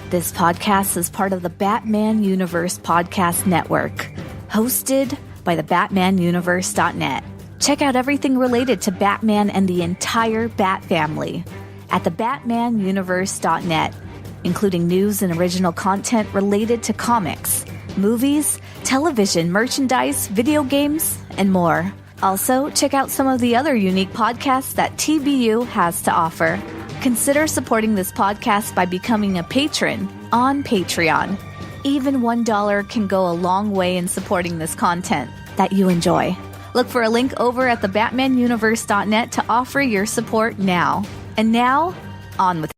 This podcast is part of the Batman Universe Podcast Network, hosted by the BatmanUniverse.net. Check out everything related to Batman and the entire Bat family at the BatmanUniverse.net, including news and original content related to comics, movies, television, merchandise, video games, and more. Also, check out some of the other unique podcasts that TBU has to offer. Consider supporting this podcast by becoming a patron on Patreon. Even $1 can go a long way in supporting this content that you enjoy. Look for a link over at the BatmanUniverse.net to offer your support now. And now, on with it.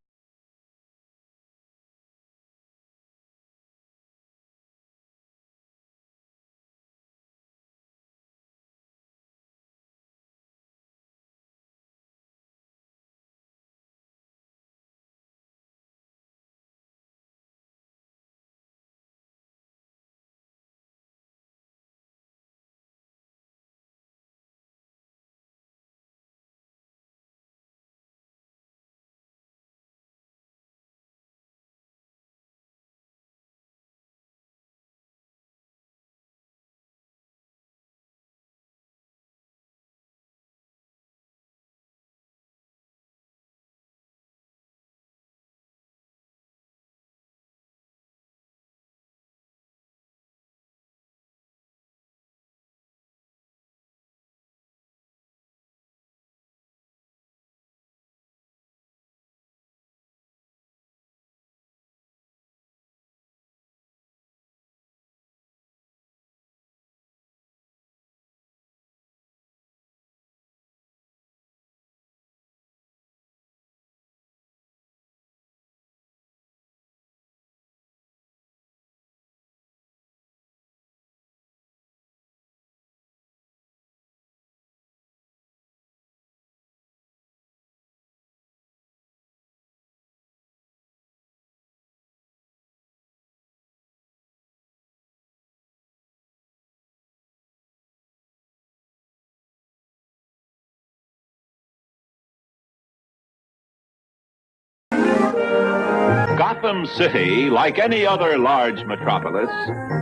Gotham City, like any other large metropolis,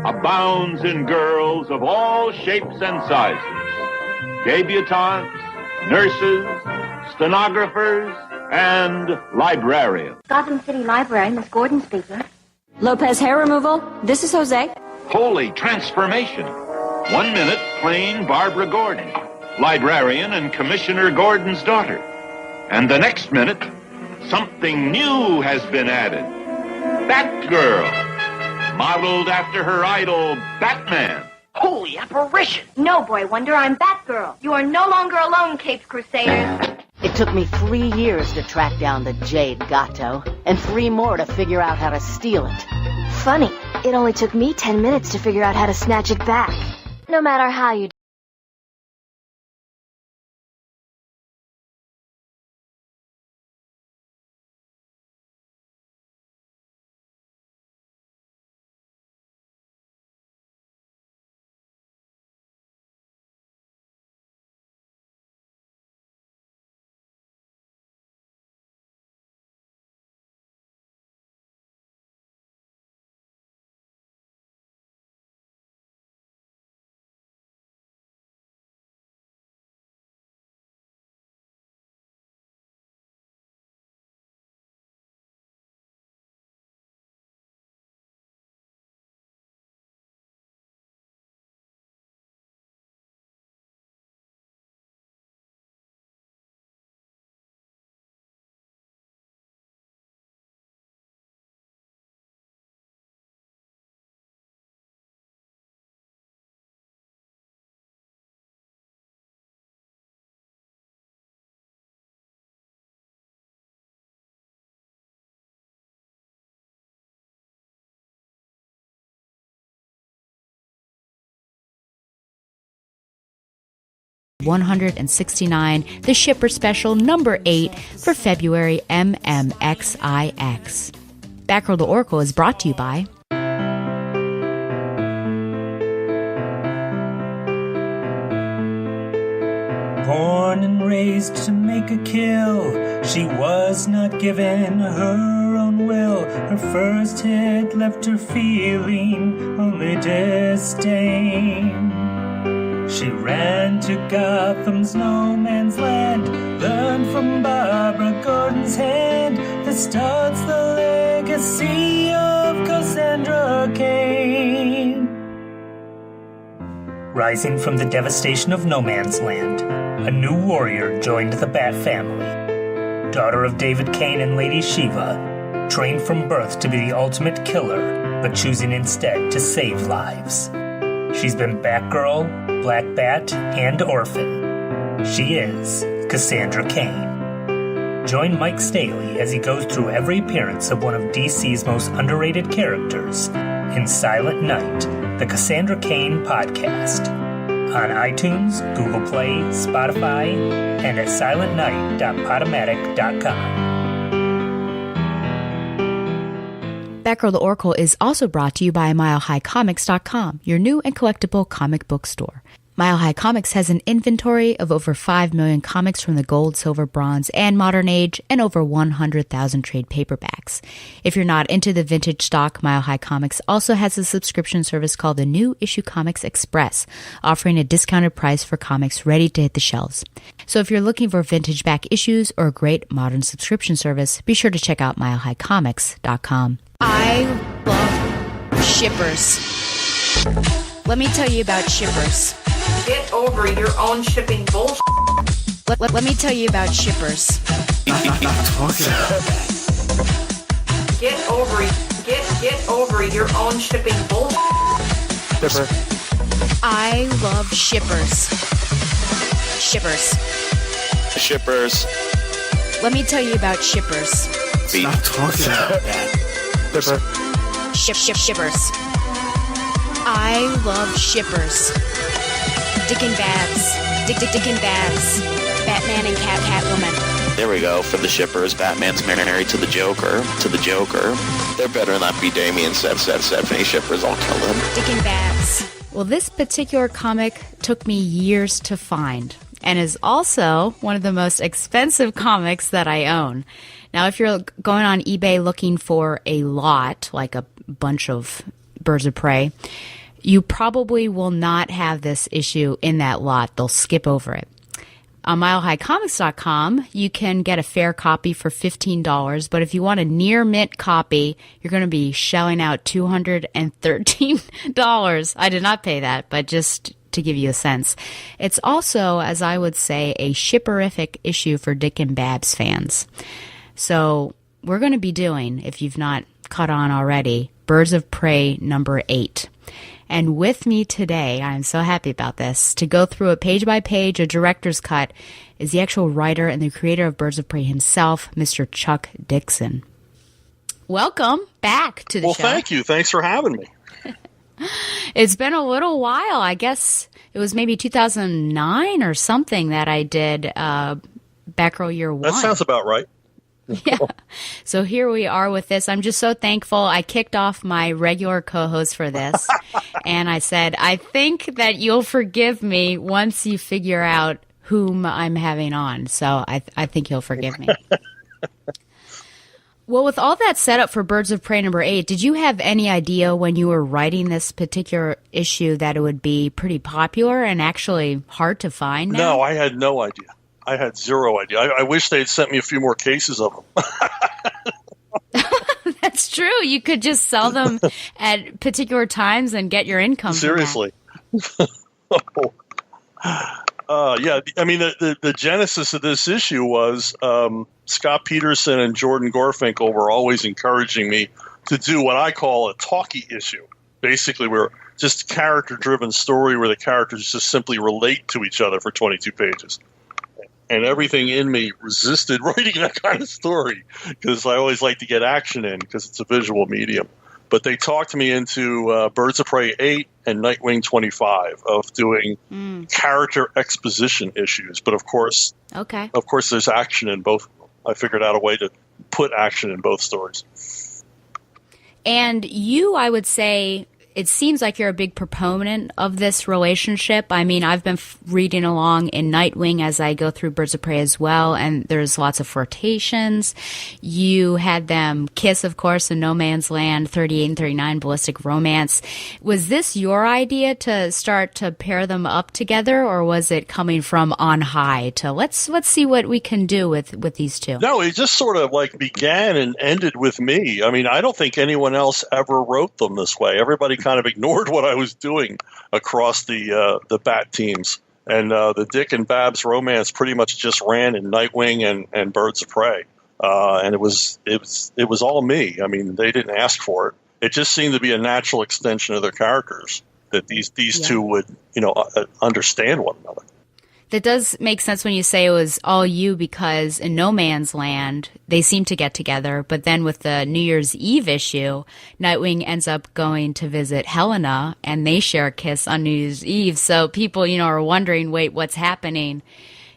abounds in girls of all shapes and sizes. Debutantes, nurses, stenographers, and librarians. Gotham City Library, Miss Gordon speaking. Lopez hair removal. This is Jose. Holy transformation. 1 minute, plain Barbara Gordon, librarian and Commissioner Gordon's daughter. And the next minute, something new has been added. Batgirl, modeled after her idol, Batman. Holy apparition! No, Boy Wonder, I'm Batgirl. You are no longer alone, Caped Crusaders. It took me 3 years to track down the Jade Gato, and 3 more to figure out how to steal it. Funny, it only took me 10 minutes to figure out how to snatch it back. No matter how you do. $169, the shipper special number 8 for February MMXIX. Batgirl to Oracle is brought to you by Born and raised to make a kill, she was not given her own will. Her first hit left her feeling only disdain. She ran to Gotham's no man's land, learned from Barbara Gordon's hand that starts the legacy of Cassandra Cain. Rising from the devastation of no man's land, a new warrior joined the Bat family. Daughter of David Cain and Lady Shiva, trained from birth to be the ultimate killer, but choosing instead to save lives. She's been Batgirl, Black Bat, and Orphan. She is Cassandra Cain. Join Mike Staley as he goes through every appearance of one of DC's most underrated characters in Silent Night, the Cassandra Cain podcast. On iTunes, Google Play, Spotify, and at silentnight.podomatic.com. Batgirl the Oracle is also brought to you by MileHighComics.com, your new and collectible comic book store. Mile High Comics has an inventory of over 5 million comics from the gold, silver, bronze, and modern age, and over 100,000 trade paperbacks. If you're not into the vintage stock, Mile High Comics also has a subscription service called the New Issue Comics Express, offering a discounted price for comics ready to hit the shelves. So if you're looking for vintage back issues or a great modern subscription service, be sure to check out MileHighComics.com. I love shippers. Let me tell you about shippers. Get over your own shipping bullshit. Let me tell you about shippers. Get over your own shipping bullshit. Shipper. I love shippers. Shippers. Shippers. Let me tell you about shippers. Stop talking about that. Shipper. Shippers. I love shippers. Dick and Babs. Dick and Babs. Batman and Catwoman. There we go. For the shippers, Batman's married to the Joker. There better not be Damian said Stephanie shippers. I'll kill them. Dick and Babs. Well, this particular comic took me years to find, and is also one of the most expensive comics that I own. Now, if you're going on eBay looking for a lot, like a bunch of Birds of Prey, you probably will not have this issue in that lot. They'll skip over it. On MileHighComics.com, you can get a fair copy for $15, but if you want a near mint copy, you're going to be shelling out $213. I did not pay that, but just to give you a sense. It's also, as I would say, a shipperific issue for Dick and Babs fans. So we're going to be doing, if you've not caught on already, Birds of Prey number 8. And with me today, I'm so happy about this, to go through a page-by-page, a director's cut, is the actual writer and the creator of Birds of Prey himself, Mr. Chuck Dixon. Welcome back to the show. Well, thank you. Thanks for having me. It's been a little while. I guess it was maybe 2009 or something that I did Batgirl Year 1. That sounds about right. Yeah. So here we are with this. I'm just so thankful. I kicked off my regular co-host for this. And I said, I think that you'll forgive me once you figure out whom I'm having on. So I think you'll forgive me. Well, with all that set up for Birds of Prey number 8, did you have any idea when you were writing this particular issue that it would be pretty popular and actually hard to find now? No, I had no idea. I had zero idea. I wish they'd sent me a few more cases of them. That's true. You could just sell them at particular times and get your income. Seriously. Yeah, I mean, the genesis of this issue was Scott Peterson and Jordan Gorfinkel were always encouraging me to do what I call a talkie issue. Basically, we're just a character-driven story where the characters just simply relate to each other for 22 pages. And everything in me resisted writing that kind of story because I always like to get action in because it's a visual medium. But they talked me into Birds of Prey 8 and Nightwing 25 of doing character exposition issues. But of course, there's action in both. I figured out a way to put action in both stories. And you, I would say, it seems like you're a big proponent of this relationship. I mean, I've been reading along in Nightwing as I go through Birds of Prey as well, and there's lots of flirtations. You had them kiss, of course, in No Man's Land, 38 and 39, Ballistic Romance. Was this your idea to start to pair them up together, or was it coming from on high to let's see what we can do with these two? No, it just sort of like began and ended with me. I mean, I don't think anyone else ever wrote them this way. Everybody kind of ignored what I was doing across the Bat teams, and the Dick and Babs romance pretty much just ran in Nightwing and Birds of Prey, and it was all me. I mean, they didn't ask for it. It just seemed to be a natural extension of their characters that these two would understand one another. That does make sense when you say it was all you, because in No Man's Land, they seem to get together. But then with the New Year's Eve issue, Nightwing ends up going to visit Helena, and they share a kiss on New Year's Eve. So people, are wondering, wait, what's happening?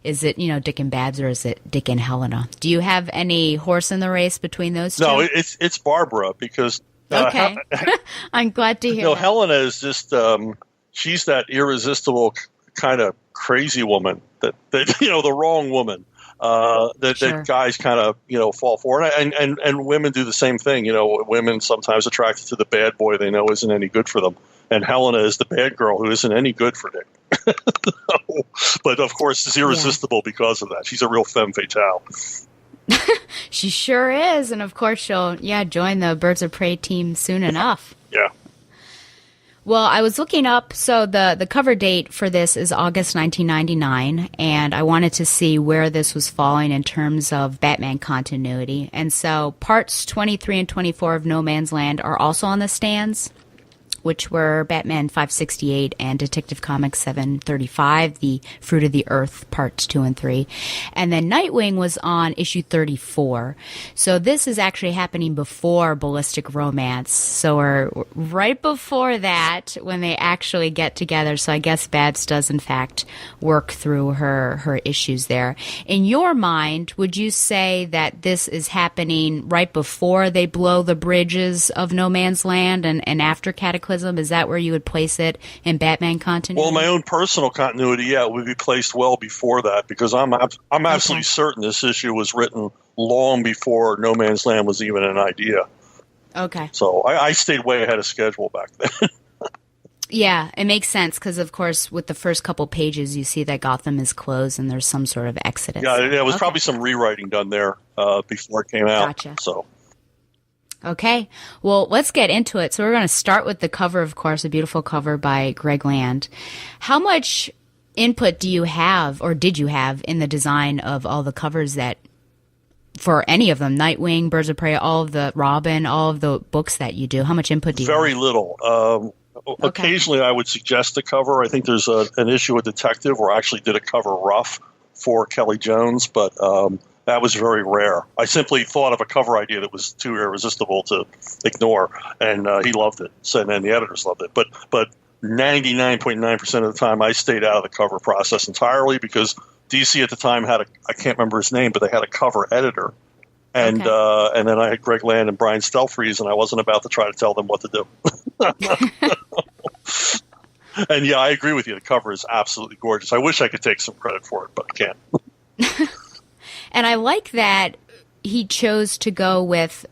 Is it, Dick and Babs, or is it Dick and Helena? Do you have any horse in the race between those two? No, it's Barbara, because... Okay. I'm glad to hear that. Helena is just, she's that irresistible kind of crazy woman that the wrong woman that guys kind of fall for, and women do the same thing. Women sometimes attracted to the bad boy they know isn't any good for them, and Helena is the bad girl who isn't any good for Dick. But of course is irresistible because of that. She's a real femme fatale. She sure is, and of course she'll join the Birds of Prey team soon enough. Yeah. Well, I was looking up, so the cover date for this is August 1999, and I wanted to see where this was falling in terms of Batman continuity. And so parts 23 and 24 of No Man's Land are also on the stands, which were Batman 568 and Detective Comics 735, the Fruit of the Earth parts 2 and 3. And then Nightwing was on issue 34. So this is actually happening before Ballistic Romance. So we're right before that when they actually get together. So I guess Babs does in fact work through her issues there. In your mind, would you say that this is happening right before they blow the bridges of No Man's Land and after Cataclysm? Is that where you would place it in Batman continuity? Well, my own personal continuity, it would be placed well before that, because I'm absolutely certain this issue was written long before No Man's Land was even an idea. Okay. So I stayed way ahead of schedule back then. Yeah, it makes sense because, of course, with the first couple pages, you see that Gotham is closed and there's some sort of exodus. Yeah, there was probably some rewriting done there before it came out. Gotcha. So. Okay, well, let's get into it. So we're going to start with the cover, of course, a beautiful cover by Greg Land. How much input do you have, or did you have, in the design of all the covers that, for any of them, Nightwing, Birds of Prey, all of the Robin, all of the books that you do? How much input do you have? Very little. Occasionally I would suggest a cover. I think there's an issue of Detective where I actually did a cover rough for Kelly Jones, but that was very rare. I simply thought of a cover idea that was too irresistible to ignore, and he loved it. So, and then the editors loved it. But 99.9% of the time, I stayed out of the cover process entirely, because DC at the time had I can't remember his name, but they had a cover editor. And and then I had Greg Land and Brian Stelfreeze, and I wasn't about to try to tell them what to do. And yeah, I agree with you. The cover is absolutely gorgeous. I wish I could take some credit for it, but I can't. And I like that he chose to go with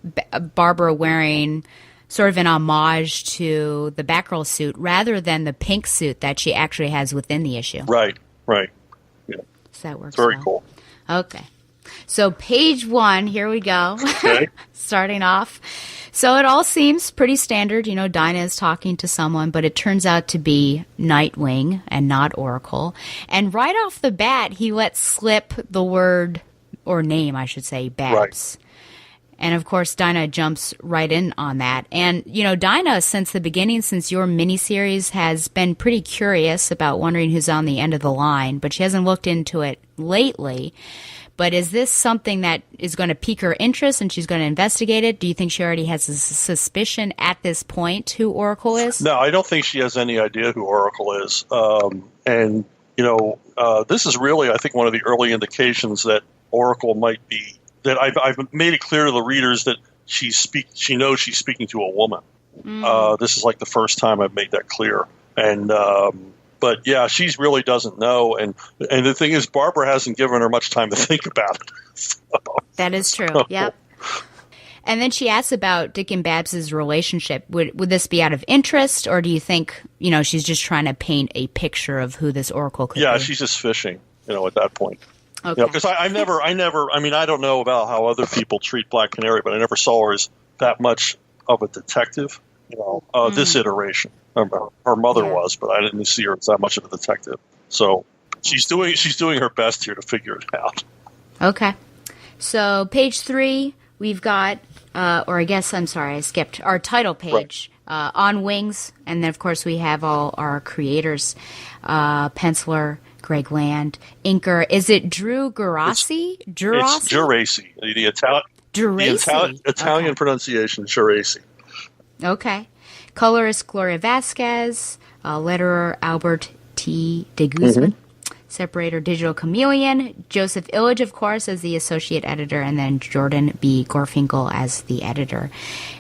Barbara wearing sort of an homage to the Batgirl suit rather than the pink suit that she actually has within the issue. Right. Yeah. So that works. It's very cool. Okay. So page 1, here we go. Okay. Starting off. So it all seems pretty standard. Dinah is talking to someone, but it turns out to be Nightwing and not Oracle. And right off the bat, he lets slip the word, or name, I should say, Babs. Right. And of course, Dinah jumps right in on that. And, Dinah, since the beginning, since your miniseries, has been pretty curious about wondering who's on the end of the line, but she hasn't looked into it lately. But is this something that is going to pique her interest and she's going to investigate it? Do you think she already has a suspicion at this point who Oracle is? No, I don't think she has any idea who Oracle is. And this is really, I think, one of the early indications that Oracle might be, that I've made it clear to the readers that she knows she's speaking to a woman. This is like the first time I've made that clear. And but yeah, she really doesn't know. And the thing is, Barbara hasn't given her much time to think about it. So, that is true. Yep. And then she asks about Dick and Babs's relationship. Would this be out of interest, or do you think, she's just trying to paint a picture of who this Oracle could be? Yeah, she's just fishing, at that point. Okay. Because I don't know about how other people treat Black Canary, but I never saw her as that much of a detective, this iteration. Her mother was, but I didn't see her as that much of a detective. So she's doing her best here to figure it out. Okay. So page 3, we've got, I skipped our title page, On Wings. And then, of course, we have all our creators, penciler, Greg Land, inker. Is it Drew Geraci? It's Geraci. The Italian pronunciation, Geraci. Okay. Colorist, Gloria Vasquez. Letterer, Albert T. de Guzman. Separator, Digital Chameleon. Joseph Illage, of course, as the associate editor, and then Jordan B. Gorfinkel as the editor.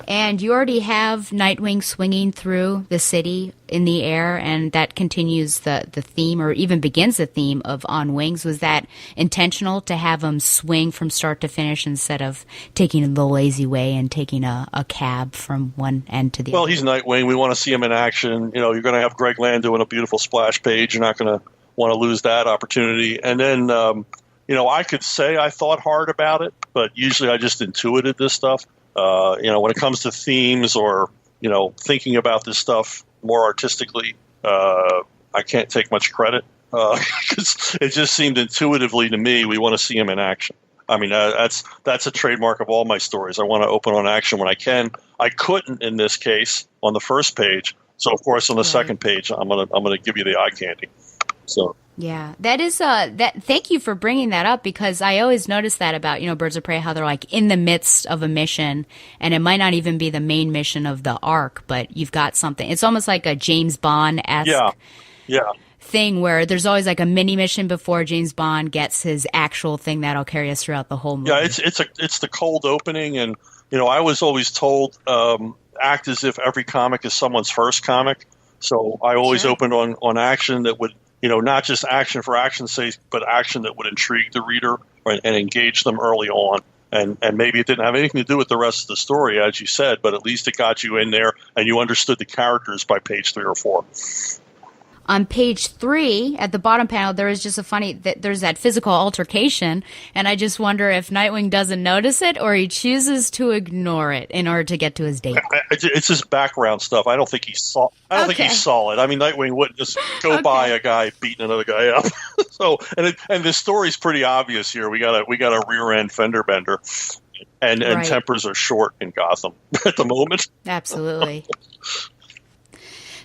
And you already have Nightwing swinging through the city in the air, and that continues the theme, or even begins the theme of On Wings. Was that intentional to have him swing from start to finish instead of taking the lazy way and taking a cab from one end to the other? Well, he's Nightwing. We want to see him in action. You're going to have Greg Land doing a beautiful splash page. You're not going to want to lose that opportunity. And then, I could say I thought hard about it, but usually I just intuited this stuff. When it comes to themes or, thinking about this stuff more artistically, I can't take much credit because it just seemed intuitively to me we want to see him in action. I mean, that's a trademark of all my stories. I want to open on action when I can. I couldn't in this case on the first page. So, of course, on the second page, I'm gonna give you the eye candy. So yeah, that is that. Thank you for bringing that up, because I always notice that about Birds of Prey, how they're like in the midst of a mission, and it might not even be the main mission of the arc, but you've got something. It's almost like a James Bond-esque thing where there's always like a mini mission before James Bond gets his actual thing that'll carry us throughout the whole movie. Yeah, it's the cold opening, and I was always told act as if every comic is someone's first comic. So I always opened on action that would. Not just action for action's sake, but action that would intrigue the reader and engage them early on. And maybe it didn't have anything to do with the rest of the story, as you said, but at least it got you in there and you understood the characters by page 3 or 4. On page 3, at the bottom panel, there is just there's that physical altercation, and I just wonder if Nightwing doesn't notice it or he chooses to ignore it in order to get to his date. It's just background stuff. I don't think he saw. Think he saw it. I mean, Nightwing wouldn't just go by a guy beating another guy up. So, and the story's pretty obvious here. We got a rear end fender bender, and tempers are short in Gotham at the moment. Absolutely.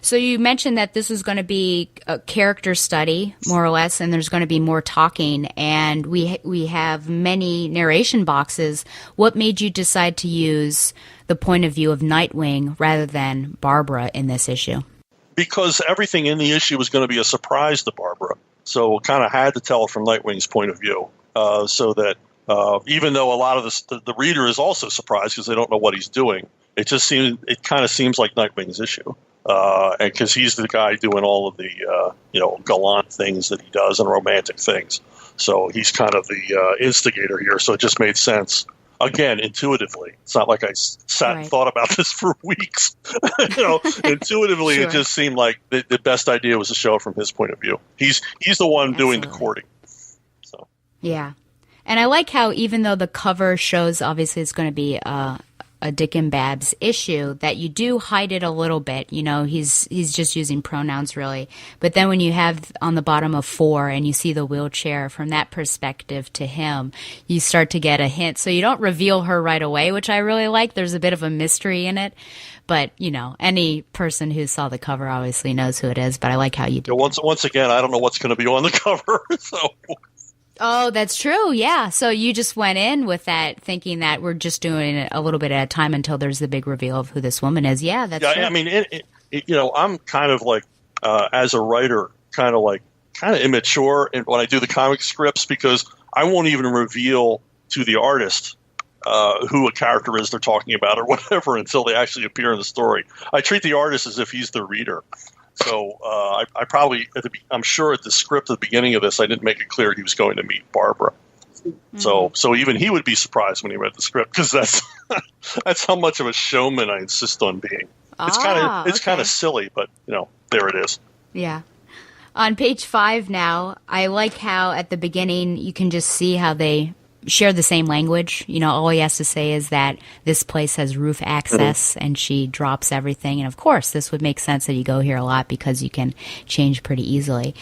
So you mentioned that this is going to be a character study, more or less, and there's going to be more talking, and we have many narration boxes. What made you decide to use the point of view of Nightwing rather than Barbara in this issue? Because everything in the issue was going to be a surprise to Barbara, so kind of had to tell it from Nightwing's point of view, so that even though a lot of the reader is also surprised because they don't know what he's doing, it kind of seems like Nightwing's issue. And because he's the guy doing all of the, gallant things that he does and romantic things. So he's kind of the instigator here. So it just made sense. Again, intuitively. It's not like I sat and thought about this for weeks. Intuitively, It just seemed like the best idea was to show it from his point of view. He's the one doing the courting. So yeah. And I like how even though the cover shows obviously it's going to be a Dick and Babs issue, that you do hide it a little bit. He's just using pronouns really. But then when you have on the bottom of 4 and you see the wheelchair from that perspective to him, you start to get a hint. So you don't reveal her right away, which I really like. There's a bit of a mystery in it. But, any person who saw the cover obviously knows who it is. But I like how you do it. Once again, I don't know what's going to be on the cover. So... Oh, that's true. Yeah. So you just went in with that thinking that we're just doing it a little bit at a time until there's the big reveal of who this woman is. Yeah, that's true. I mean, I'm kind of like, as a writer, kind of immature when I do the comic scripts because I won't even reveal to the artist who a character is they're talking about or whatever until they actually appear in the story. I treat the artist as if he's the reader. So I probably, I'm sure at the script at the beginning of this, I didn't make it clear he was going to meet Barbara. Mm-hmm. So even he would be surprised when he read the script, because that's how much of a showman I insist on being. It's kind of silly, but there it is. Yeah. On page 5 now, I like how at the beginning you can just see how they share the same language. All he has to say is that this place has roof access, and she drops everything. And of course, this would make sense that you go here a lot because you can change pretty easily.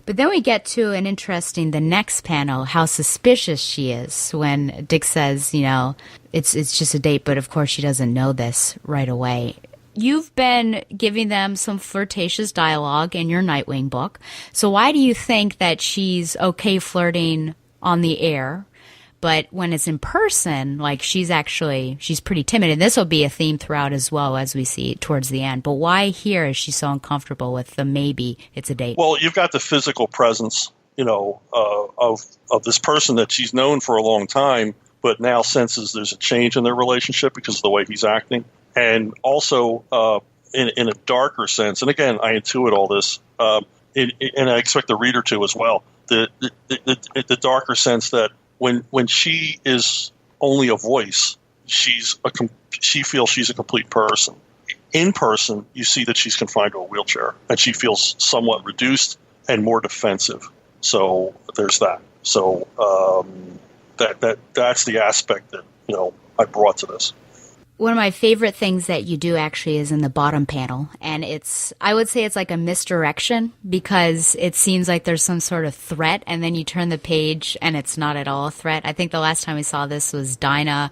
But then we get to the next panel, how suspicious she is when Dick says, it's just a date, but of course she doesn't know this right away. You've been giving them some flirtatious dialogue in your Nightwing book. So why do you think that she's okay flirting on the air, but when it's in person, like she's pretty timid? And this will be a theme throughout as well, as we see towards the end. But why here is she so uncomfortable with the maybe it's a date? Well, you've got the physical presence, of this person that she's known for a long time, but now senses there's a change in their relationship because of the way he's acting. And also, in a darker sense, and again, I intuit all this, and I expect the reader to as well, the darker sense that when she is only a voice, she feels she's a complete person. In person, you see that she's confined to a wheelchair, and she feels somewhat reduced and more defensive. So there's that. So that's the aspect that I brought to this. One of my favorite things that you do actually is in the bottom panel, and I would say it's like a misdirection, because it seems like there's some sort of threat, and then you turn the page and it's not at all a threat. I think the last time we saw this was Dinah.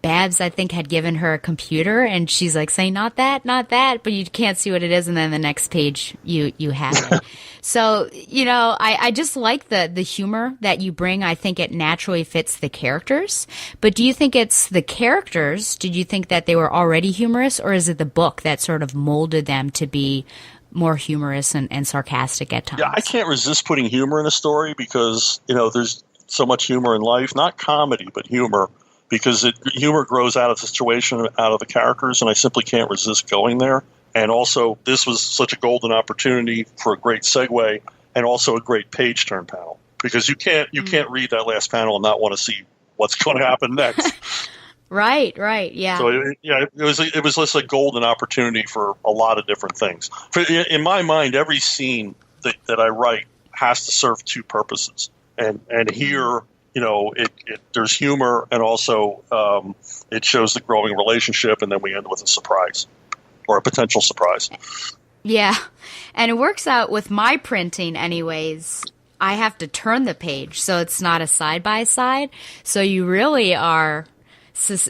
Babs, I think, had given her a computer, and she's like saying, not that, but you can't see what it is, and then the next page you have it. So, I just like the humor that you bring. I think it naturally fits the characters. But do you think it's the characters? Did you think that they were already humorous, or is it the book that sort of molded them to be more humorous and sarcastic at times? Yeah, I can't resist putting humor in a story because, there's so much humor in life, not comedy, but humor. Because humor grows out of the situation, out of the characters, and I simply can't resist going there. And also, this was such a golden opportunity for a great segue, and also a great page turn panel. Because you can't read that last panel and not want to see what's going to happen next. Right, yeah. So it was just a golden opportunity for a lot of different things. In my mind, every scene that I write has to serve two purposes, and here. There's humor, and also it shows the growing relationship, and then we end with a surprise or a potential surprise. Yeah, and it works out with my printing anyways. I have to turn the page, so it's not a side-by-side. So you really are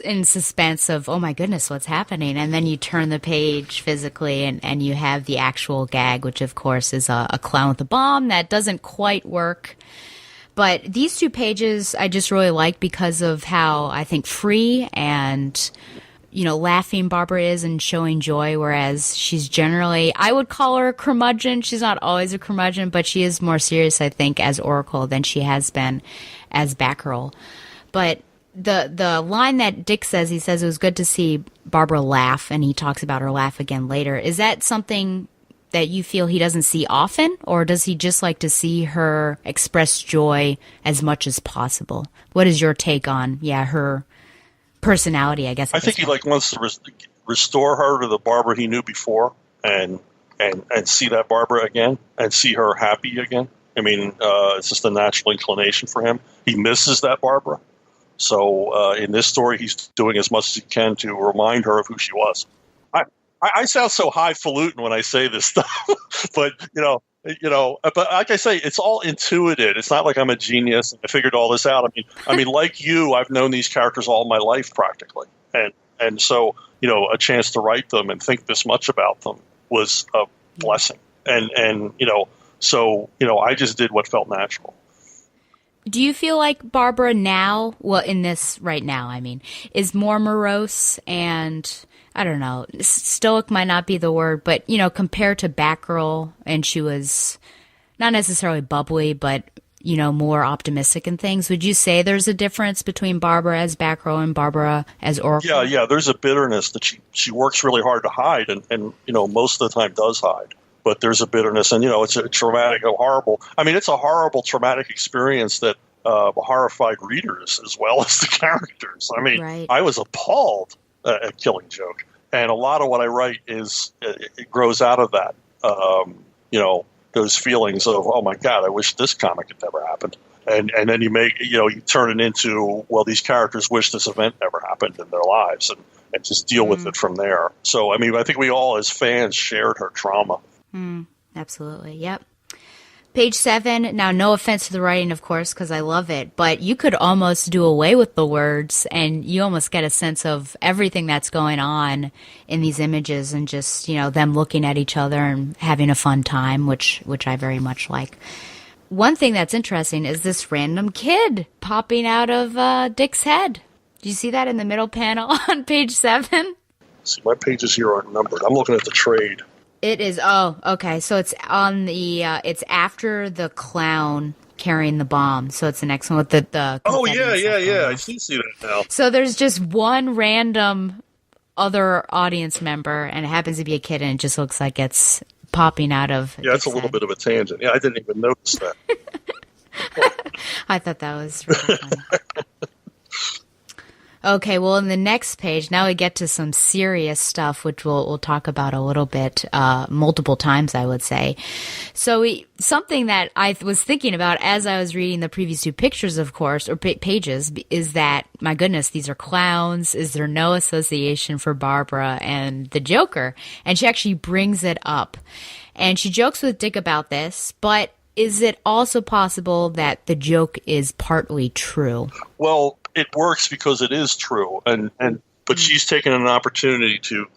in suspense of, oh my goodness, what's happening? And then you turn the page physically, and you have the actual gag, which of course is a clown with a bomb that doesn't quite work. But these two pages I just really like because of how, I think, free and, laughing Barbara is and showing joy, whereas she's generally, I would call her a curmudgeon. She's not always a curmudgeon, but she is more serious, I think, as Oracle than she has been as Batgirl. But the line that Dick says, he says it was good to see Barbara laugh, and he talks about her laugh again later. Is that something that you feel he doesn't see often, or does he just like to see her express joy as much as possible? What is your take on, her personality, I guess? I think he wants to restore her to the Barbara he knew before, and see that Barbara again, and see her happy again. I mean, it's just a natural inclination for him. He misses that Barbara. So in this story, he's doing as much as he can to remind her of who she was. I sound so highfalutin when I say this stuff, but but like I say, it's all intuitive. It's not like I'm a genius and I figured all this out. I mean, like you, I've known these characters all my life practically, and so a chance to write them and think this much about them was a blessing. And so I just did what felt natural. Do you feel like Barbara now, in this right now, is more morose and, I don't know, stoic might not be the word, but, compared to Batgirl, and she was not necessarily bubbly, but more optimistic in things. Would you say there's a difference between Barbara as Batgirl and Barbara as Oracle? Yeah. There's a bitterness that she works really hard to hide, and most of the time does hide. But there's a bitterness, and it's a traumatic, horrible. I mean, it's a horrible, traumatic experience that horrified readers as well as the characters. I mean, right. I was appalled at Killing Joke, and a lot of what I write it grows out of that. Those feelings of, oh my God, I wish this comic had never happened. And then you turn it into, well, these characters wish this event never happened in their lives, and just deal with it from there. So, I mean, I think we all as fans shared her trauma. Absolutely. Yep. Page 7. Now, no offense to the writing, of course, because I love it, but you could almost do away with the words and you almost get a sense of everything that's going on in these images and just, them looking at each other and having a fun time, which I very much like. One thing that's interesting is this random kid popping out of Dick's head. Do you see that in the middle panel on page 7? See, my pages here aren't numbered. I'm looking at the trade. It is. Oh, okay. So it's on the. It's after the clown carrying the bomb. So it's the next one with the. Oh yeah. I see that now. So there's just one random other audience member, and it happens to be a kid, and it just looks like it's popping out of. Yeah, it's a little bit of a tangent. Yeah, I didn't even notice that. I thought that was really funny. Okay, well, in the next page, now we get to some serious stuff, which we'll talk about a little bit, multiple times, I would say. So something that I was thinking about as I was reading the previous 2 pictures, of course, or pages, is that, my goodness, these are clowns. Is there no association for Barbara and the Joker? And she actually brings it up. And she jokes with Dick about this, but is it also possible that the joke is partly true? Well, it works because it is true, but she's taken an opportunity to,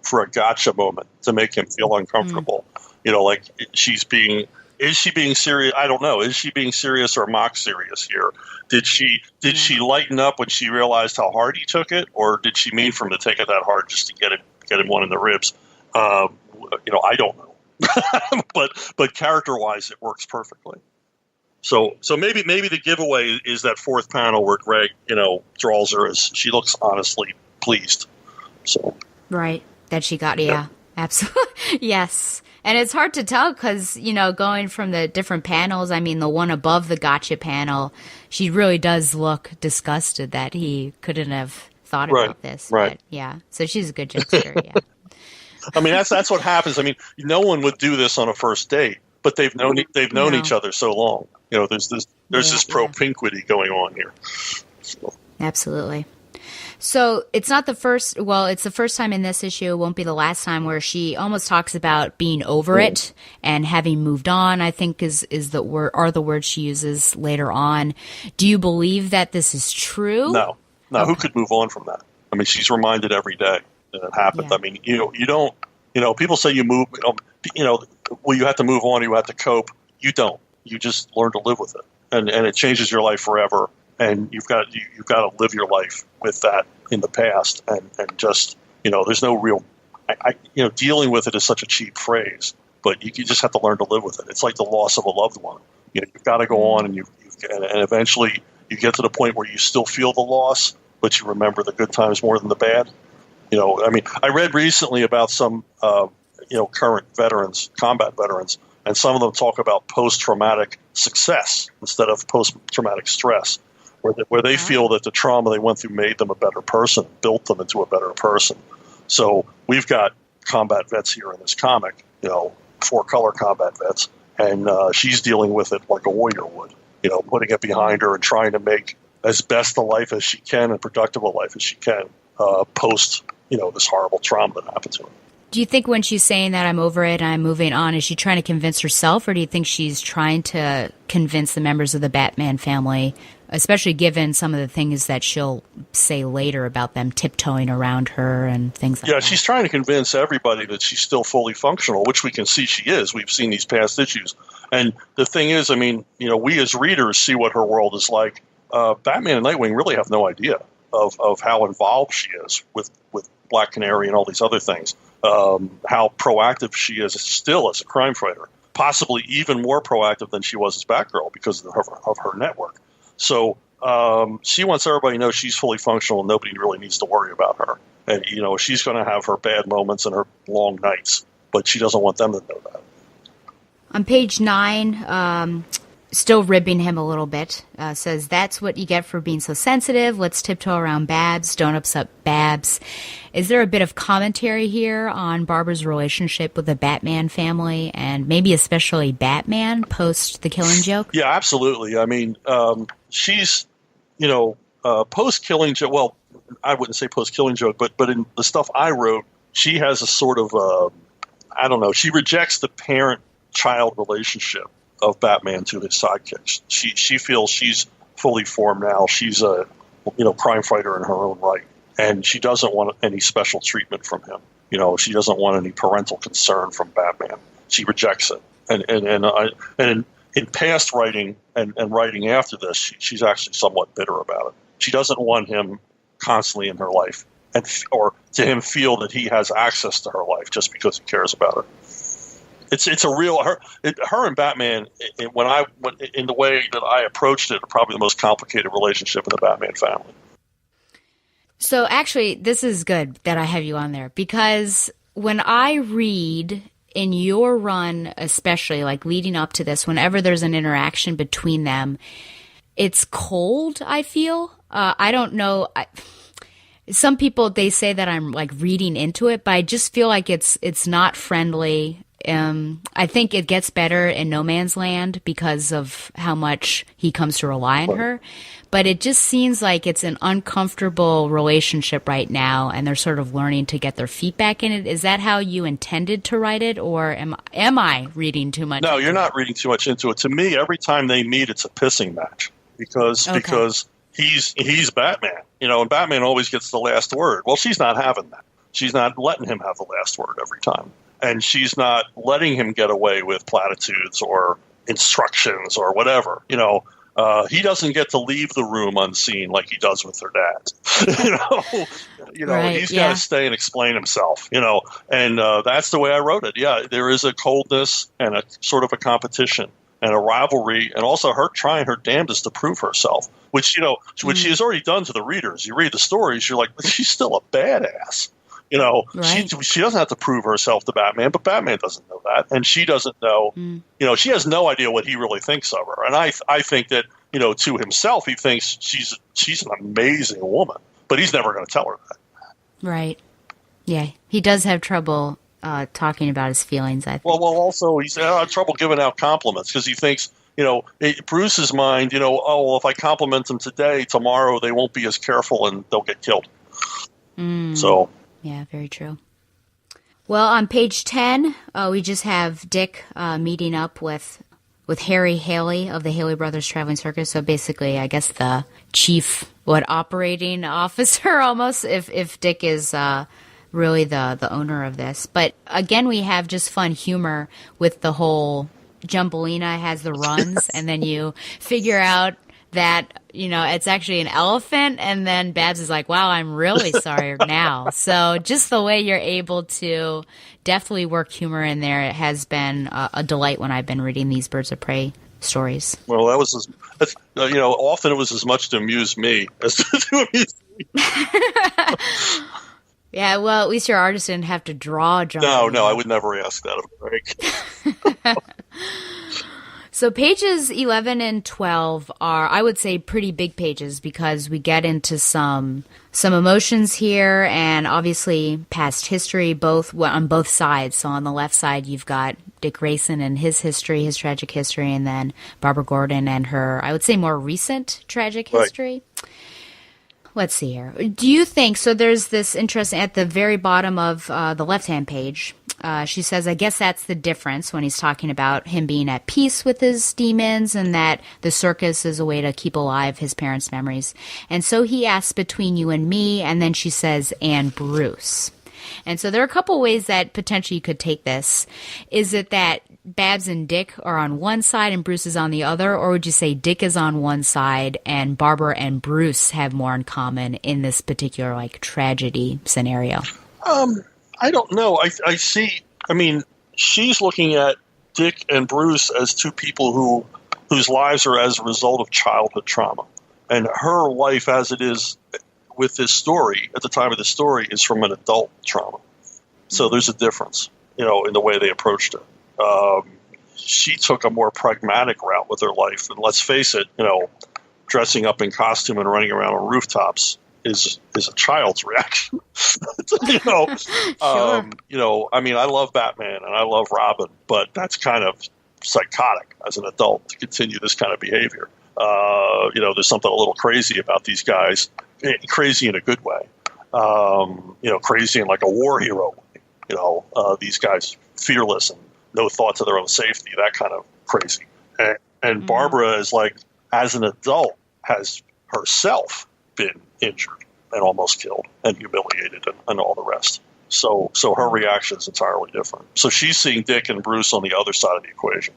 for a gotcha moment to make him feel uncomfortable. Like is she being serious? I don't know. Is she being serious or mock serious here? Did she lighten up when she realized how hard he took it, or did she mean for him to take it that hard just to get him one in the ribs? I don't know. but character-wise, it works perfectly. So maybe the giveaway is that 4th panel where Greg, draws her as she looks honestly pleased. So right, that she got, yeah. Absolutely, yes. And it's hard to tell because going from the different panels. I mean, the one above the gotcha panel, she really does look disgusted that he couldn't have thought about this. Right. But, yeah. So she's a good jokester. Yeah. I mean, that's what happens. I mean, no one would do this on a first date, but they've known each other so long. There's this propinquity going on here. So. Absolutely. So it's not the first. Well, it's the first time in this issue. It won't be the last time where she almost talks about being over it and having moved on. I think is the words she uses later on. Do you believe that this is true? No. Okay. Who could move on from that? I mean, she's reminded every day that it happened. Yeah. I mean, you don't. People say you move. Well, you have to move on. You have to cope. You don't. You just learn to live with it, and it changes your life forever. And you've got to live your life with that in the past, and just there's no real, dealing with it is such a cheap phrase, but you just have to learn to live with it. It's like the loss of a loved one. You've got to go on, and and eventually you get to the point where you still feel the loss, but you remember the good times more than the bad. I mean, I read recently about some current veterans, combat veterans. And some of them talk about post-traumatic success instead of post-traumatic stress, where they feel that the trauma they went through made them a better person, built them into a better person. So we've got combat vets here in this comic, 4-color combat vets, and she's dealing with it like a warrior would, putting it behind her and trying to make as best a life as she can and productive a life as she can post, this horrible trauma that happened to her. Do you think when she's saying that I'm over it and I'm moving on, is she trying to convince herself, or do you think she's trying to convince the members of the Batman family, especially given some of the things that she'll say later about them tiptoeing around her and things like that? Yeah, she's trying to convince everybody that she's still fully functional, which we can see she is. We've seen these past issues. And the thing is, I mean, we as readers see what her world is like. Batman and Nightwing really have no idea of how involved she is with Black Canary and all these other things. How proactive she is still as a crime fighter. possibly even more proactive than she was as Batgirl because of her network. So she wants everybody to know she's fully functional and nobody really needs to worry about her. And, she's going to have her bad moments and her long nights, but she doesn't want them to know that. On page 9, still ribbing him a little bit, says, that's what you get for being so sensitive. Let's tiptoe around Babs. Don't upset Babs. Is there a bit of commentary here on Barbara's relationship with the Batman family and maybe especially Batman post the Killing Joke? Yeah, absolutely. I mean, she's, post-Killing Joke, well, I wouldn't say post-Killing Joke, but in the stuff I wrote, she has a sort of, I don't know, she rejects the parent-child relationship of Batman to his sidekicks. She feels she's fully formed now. She's a crime fighter in her own right, and she doesn't want any special treatment from him. She doesn't want any parental concern from Batman. She rejects it. And in past writing and writing after this, she's actually somewhat bitter about it. She doesn't want him constantly in her life, or to him feel that he has access to her life just because he cares about her. It's a real her and Batman. When in the way that I approached it, probably the most complicated relationship in the Batman family. So actually, this is good that I have you on there, because when I read in your run, especially like leading up to this, whenever there's an interaction between them, it's cold. I feel. I don't know. Some people, they say that I'm like reading into it, but I just feel like it's not friendly. I think it gets better in No Man's Land because of how much he comes to rely on her. But it just seems like it's an uncomfortable relationship right now, and they're sort of learning to get their feet back in it. Is that how you intended to write it, or am I reading too much? No, you're not reading too much into it. To me, every time they meet, it's a pissing match because he's Batman, and Batman always gets the last word. Well, she's not having that. She's not letting him have the last word every time. And she's not letting him get away with platitudes or instructions or whatever. He doesn't get to leave the room unseen like he does with her dad. Right, he's got to stay and explain himself. And that's the way I wrote it. Yeah, there is a coldness and a sort of a competition and a rivalry, and also her trying her damnedest to prove herself, which she has already done to the readers. You read the stories, you're like, she's still a badass. Right. She doesn't have to prove herself to Batman, but Batman doesn't know that, and she doesn't know. She has no idea what he really thinks of her. And I think that to himself, he thinks she's an amazing woman, but he's never going to tell her that. Right. Yeah, he does have trouble talking about his feelings. I think. Well, also he's had trouble giving out compliments because he thinks. Bruce's mind. If I compliment them today, tomorrow they won't be as careful and they'll get killed. So. Yeah, very true. Well, on page 10, we just have Dick meeting up with Harry Haley of the Haley Brothers Traveling Circus. So basically, I guess the chief, operating officer almost, if Dick is really the owner of this. But again, we have just fun humor with the whole Jumbelina has the runs, and then you figure out that, it's actually an elephant, and then Babs is like, wow, I'm really sorry now. So just the way you're able to definitely work humor in there, it has been a delight when I've been reading these Birds of Prey stories. Well, that was, often it was as much to amuse me as to amuse me. Yeah, well, at least your artist didn't have to draw John. No, I would never ask that of Greg. So pages 11 and 12 are, I would say, pretty big pages because we get into some emotions here and obviously past history on both sides. So on the left side, you've got Dick Grayson and his history, his tragic history, and then Barbara Gordon and her, I would say, more recent tragic history. Right. Let's see here. Do you think, so there's this interest at the very bottom of the left-hand page. She says, I guess that's the difference when he's talking about him being at peace with his demons and that the circus is a way to keep alive his parents' memories. And so he asks between you and me, and then she says, and Bruce. And so there are a couple ways that potentially you could take this. Is it that Babs and Dick are on one side and Bruce is on the other, or would you say Dick is on one side and Barbara and Bruce have more in common in this particular tragedy scenario? I don't know. I see. I mean, she's looking at Dick and Bruce as two people whose lives are as a result of childhood trauma. And her life as it is with this story, at the time of the story, is from an adult trauma. So there's a difference, in the way they approached it. She took a more pragmatic route with her life. And let's face it, dressing up in costume and running around on rooftops is a child's reaction. Sure. I love Batman and I love Robin, but that's kind of psychotic as an adult to continue this kind of behavior. There's something a little crazy about these guys, crazy in a good way. Crazy in like a war hero. These guys fearless and no thoughts of their own safety, that kind of crazy. And Barbara is like, as an adult, has herself been injured and almost killed and humiliated and all the rest. So her reaction is entirely different. So she's seeing Dick and Bruce on the other side of the equation.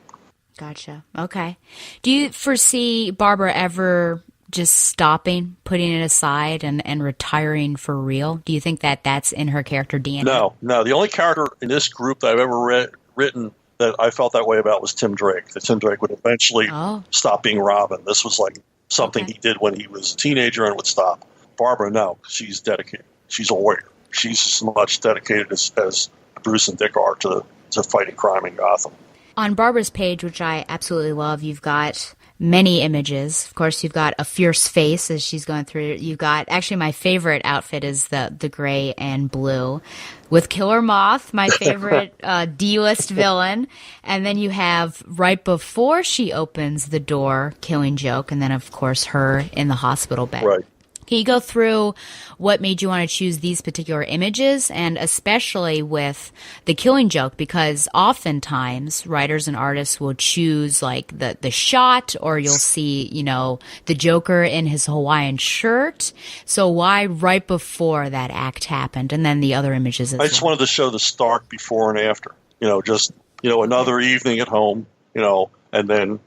Gotcha. Okay. Do you foresee Barbara ever just stopping, putting it aside, and retiring for real? Do you think that that's in her character DNA? No. The only character in this group that I've ever written that I felt that way about was Tim Drake. That Tim Drake would eventually stop being Robin. This was like something he did when he was a teenager and would stop. Barbara, no. She's dedicated. She's a warrior. She's as much dedicated as Bruce and Dick are to fighting crime in Gotham. On Barbara's page, which I absolutely love, you've got many images. Of course, you've got a fierce face as she's going through. You've got, actually, my favorite outfit is the gray and blue with Killer Moth, my favorite D-list villain. And then you have, right before she opens the door, Killing Joke, and then, of course, her in the hospital bed. Right. Can you go through what made you want to choose these particular images, and especially with the Killing Joke? Because oftentimes writers and artists will choose like the shot, or you'll see, the Joker in his Hawaiian shirt. So why right before that act happened, and then the other images as well? I just wanted to show the stark before and after. Another evening at home, and then,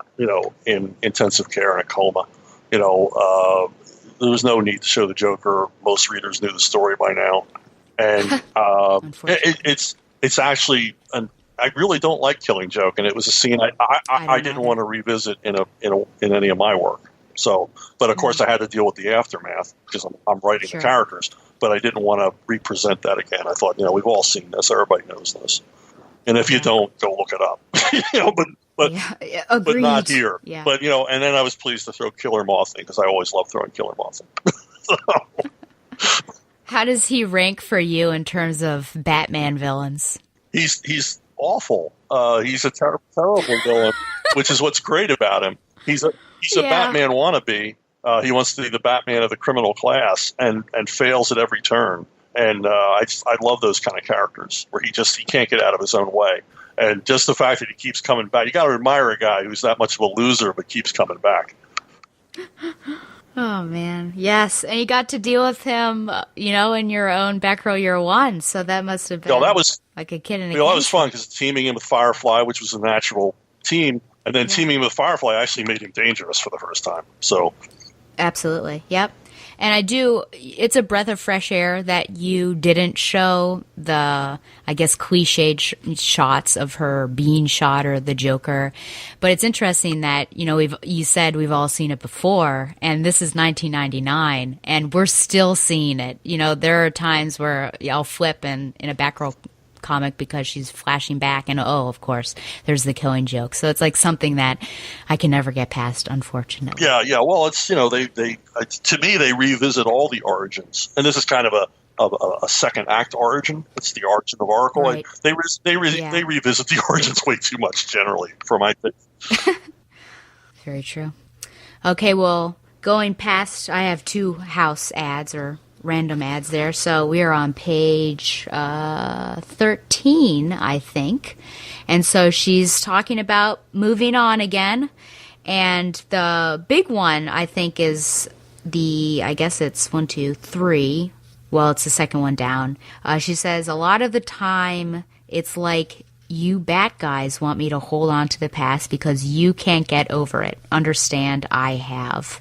in intensive care in a coma, there was no need to show the Joker. Most readers knew the story by now, and it's actually I really don't like Killing Joke, and it was a scene I didn't want to revisit in any of my work. So, but of course I had to deal with the aftermath because I'm writing the characters, but I didn't want to represent that again. I thought, we've all seen this, everybody knows this, and if you don't, go look it up. But not here. Yeah. But, and then I was pleased to throw Killer Moth in because I always love throwing Killer Moth in. How does he rank for you in terms of Batman villains? He's awful. He's a terrible villain, which is what's great about him. He's a Batman wannabe. He wants to be the Batman of the criminal class and fails at every turn. And I love those kind of characters where he can't get out of his own way. And just the fact that he keeps coming back. You got to admire a guy who's that much of a loser but keeps coming back. Oh, man. Yes. And you got to deal with him, in your own Batgirl Year One. So that must have been that was, like a kid in a that was fun because teaming him with Firefly, which was a natural team, and then teaming him with Firefly actually made him dangerous for the first time. So, absolutely. Yep. And it's a breath of fresh air that you didn't show the, I guess, cliched shots of her being shot or the Joker. But it's interesting that, you said we've all seen it before, and this is 1999, and we're still seeing it. There are times where I'll flip in a Batgirl comic because she's flashing back, and of course there's the Killing Joke. So it's like something that I can never get past, unfortunately. Yeah. Well, it's they to me they revisit all the origins, and this is kind of a second act origin. It's the origin of Oracle. Right. They revisit the origins way too much generally for my taste. Very true. Okay, well, going past, I have 2 house ads or random ads there. So we are on page 13, I think. And so she's talking about moving on again. And the big one, I think, is I guess it's 1, 2, 3. Well, it's the second one down. She says, a lot of the time, it's like you bat guys want me to hold on to the past because you can't get over it. Understand, I have.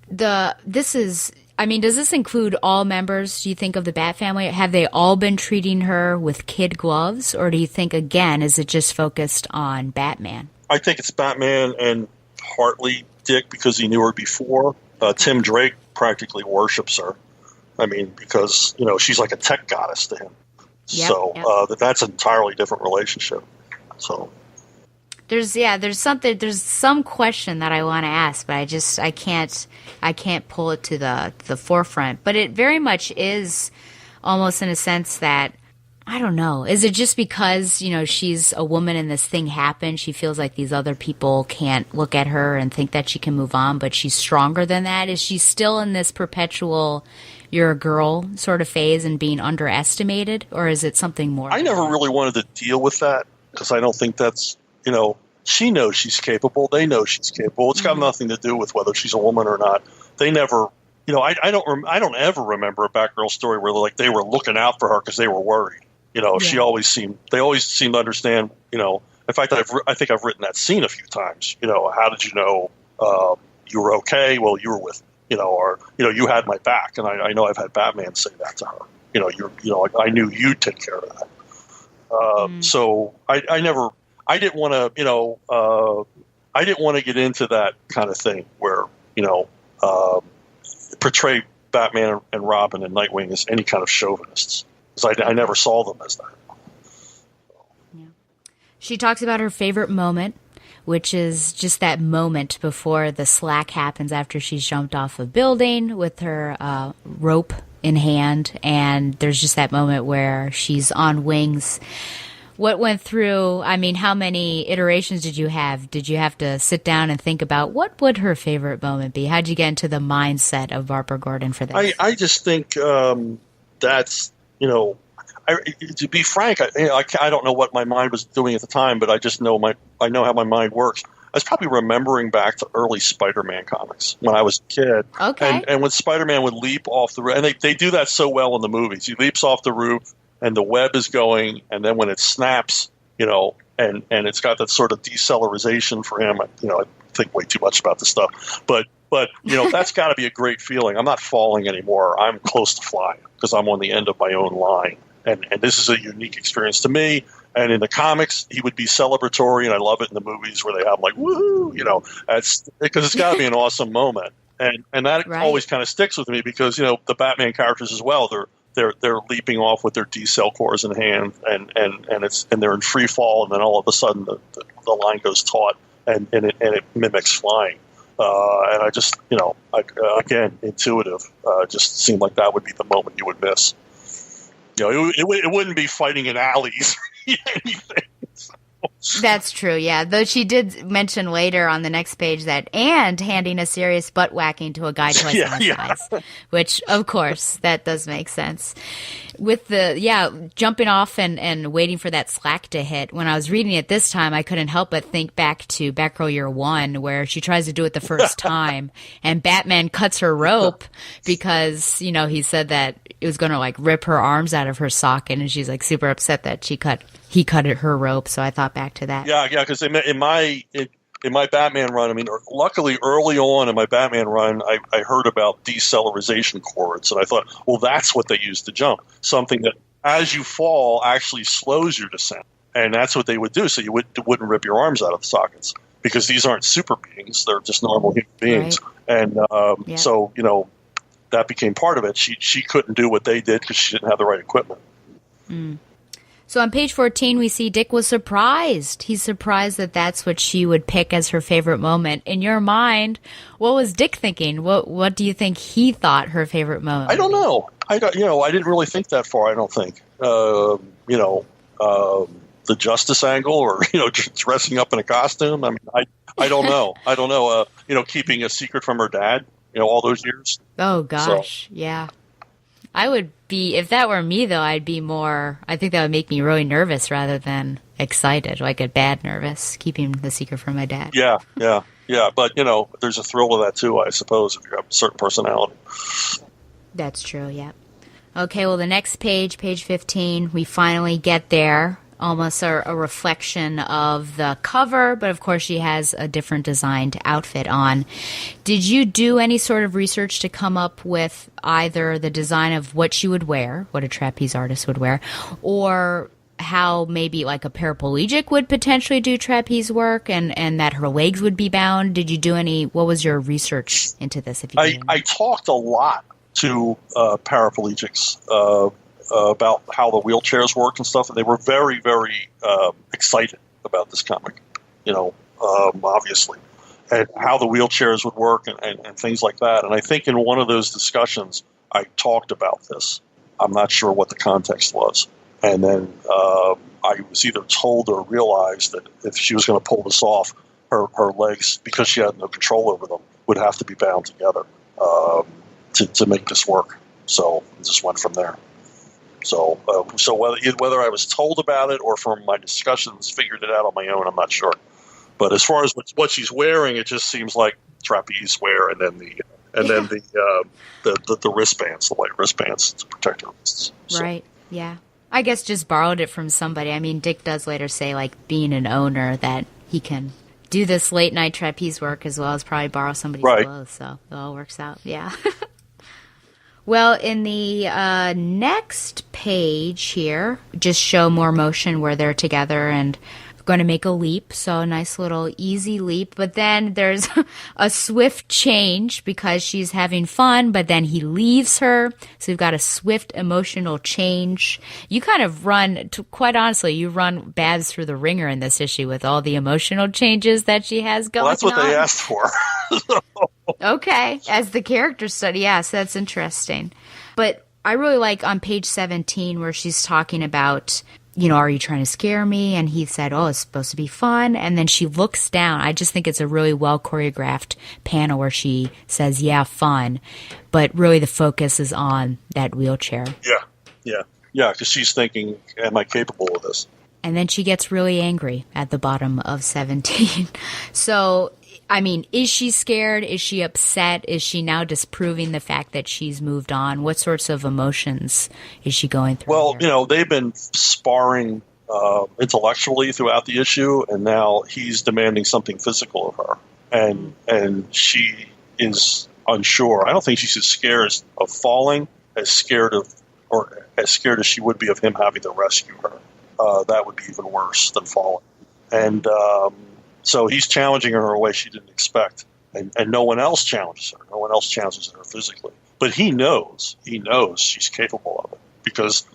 This is I mean, does this include all members, do you think, of the Bat family? Have they all been treating her with kid gloves? Or do you think, again, is it just focused on Batman? I think it's Batman and partly Dick because he knew her before. Tim Drake practically worships her. I mean, because, she's like a tech goddess to him. Yep, so that's an entirely different relationship. So there's some question that I want to ask, but I can't pull it to the forefront. But it very much is almost in a sense that, I don't know, is it just because, she's a woman and this thing happened, she feels like these other people can't look at her and think that she can move on, but she's stronger than that? Is she still in this perpetual you're a girl sort of phase and being underestimated, or is it something more? I never really wanted to deal with that because I don't think that's, she knows she's capable. They know she's capable. It's got nothing to do with whether she's a woman or not. They never, I don't ever remember a Batgirl story where they were looking out for her because they were worried. They always seemed to understand, in fact, I think I've written that scene a few times. How did you know you were okay? Well, you were with me, or you had my back. And I know I've had Batman say that to her. I knew you'd take care of that. So I didn't want to get into that kind of thing where, portray Batman and Robin and Nightwing as any kind of chauvinists. Because I never saw them as that. Yeah. She talks about her favorite moment, which is just that moment before the slack happens after she's jumped off a building with her rope in hand. And there's just that moment where she's on wings. What went through, how many iterations did you have? Did you have to sit down and think about what would her favorite moment be? How'd you get into the mindset of Barbara Gordon for this? I just think that's, to be frank, I don't know what my mind was doing at the time, but I just know I know how my mind works. I was probably remembering back to early Spider-Man comics when I was a kid. Okay. And when Spider-Man would leap off the roof, and they do that so well in the movies. He leaps off the roof, and the web is going, and then when it snaps, and it's got that sort of decelerization for him. I think way too much about this stuff, but that's got to be a great feeling. I'm not falling anymore. I'm close to flying because I'm on the end of my own line. And this is a unique experience to me. And in the comics, he would be celebratory, and I love it in the movies where they have woohoo, that's because it's got to be an awesome moment. And that always kind of sticks with me because, the Batman characters as well, they're leaping off with their D-cell cores in hand and they're in free fall, and then all of a sudden the line goes taut and it mimics flying. And I just, again, intuitive, just seemed like that would be the moment you would miss. It wouldn't be fighting in alleys or anything. That's true, yeah. Though she did mention later on the next page that, and handing a serious butt whacking to a guy twice on the size, which, of course, that does make sense. With the, jumping off and waiting for that slack to hit, when I was reading it this time, I couldn't help but think back to Batgirl Year One, where she tries to do it the first time, and Batman cuts her rope because, he said that it was going to, rip her arms out of her socket, and she's, super upset that he cut her rope, so I thought back to that. Yeah, because in my Batman run, luckily early on in my Batman run, I heard about decelerization cords, and I thought, well, that's what they use to jump. Something that, as you fall, actually slows your descent. And that's what they would do, so you wouldn't rip your arms out of the sockets. Because these aren't super beings, they're just normal human beings. Right. And so, that became part of it. She couldn't do what they did because she didn't have the right equipment. Mm. So on page 14, we see Dick was surprised. He's surprised that that's what she would pick as her favorite moment. In your mind, what was Dick thinking? What do you think he thought her favorite moment? I don't know. I didn't really think that far. I don't think. The justice angle, or dressing up in a costume. I don't know. I don't know. Keeping a secret from her dad. All those years. Oh gosh, yeah. I would be, if that were me though, I'd be more, I think that would make me really nervous rather than excited, like a bad nervous, keeping the secret from my dad. Yeah. But, there's a thrill to that too, I suppose, if you have a certain personality. That's true, yeah. Okay, well, the next page, page 15, we finally get there almost a reflection of the cover, but of course she has a different designed outfit on. Did you do any sort of research to come up with either the design of what she would wear, what a trapeze artist would wear, or how maybe like a paraplegic would potentially do trapeze work, and that her legs would be bound? Did you do what was your research into this? If you I talked a lot to paraplegics about how the wheelchairs work and stuff, and they were very, very excited about this comic, obviously, and how the wheelchairs would work and things like that. And I think in one of those discussions, I talked about this. I'm not sure what the context was. And then I was either told or realized that if she was going to pull this off, her legs, because she had no control over them, would have to be bound together to make this work. So it just went from there. So whether I was told about it or from my discussions figured it out on my own, I'm not sure. But as far as what she's wearing, it just seems like trapeze wear, and then the wristbands, the white wristbands to protect her wrists. So. Right. Yeah. I guess just borrowed it from somebody. I mean, Dick does later say, like, being an owner, that he can do this late night trapeze work as well as probably borrow somebody's clothes. So it all works out. Yeah. Well, in the next page here, just show more motion where they're together and going to make a leap. So a nice little easy leap. But then there's a swift change because she's having fun, but then he leaves her. So we've got a swift emotional change. You kind of quite honestly, you run Babs through the ringer in this issue with all the emotional changes that she has going on. Well, that's what they asked for. Okay. As the character study, yes, that's interesting. But I really like on page 17 where she's talking about, are you trying to scare me? And he said, it's supposed to be fun. And then she looks down. I just think it's a really well choreographed panel where she says, yeah, fun. But really the focus is on that wheelchair. Yeah, because she's thinking, am I capable of this? And then she gets really angry at the bottom of 17. So, I mean, is she scared? Is she upset? Is she now disproving the fact that she's moved on? What sorts of emotions is she going through? Well, they've been sparring intellectually throughout the issue, and now he's demanding something physical of her. And she is unsure. I don't think she's as scared of falling, as scared as she would be of him having to rescue her. That would be even worse than falling. And so he's challenging her in a way she didn't expect. And no one else challenges her. No one else challenges her physically. But he knows she's capable of it because,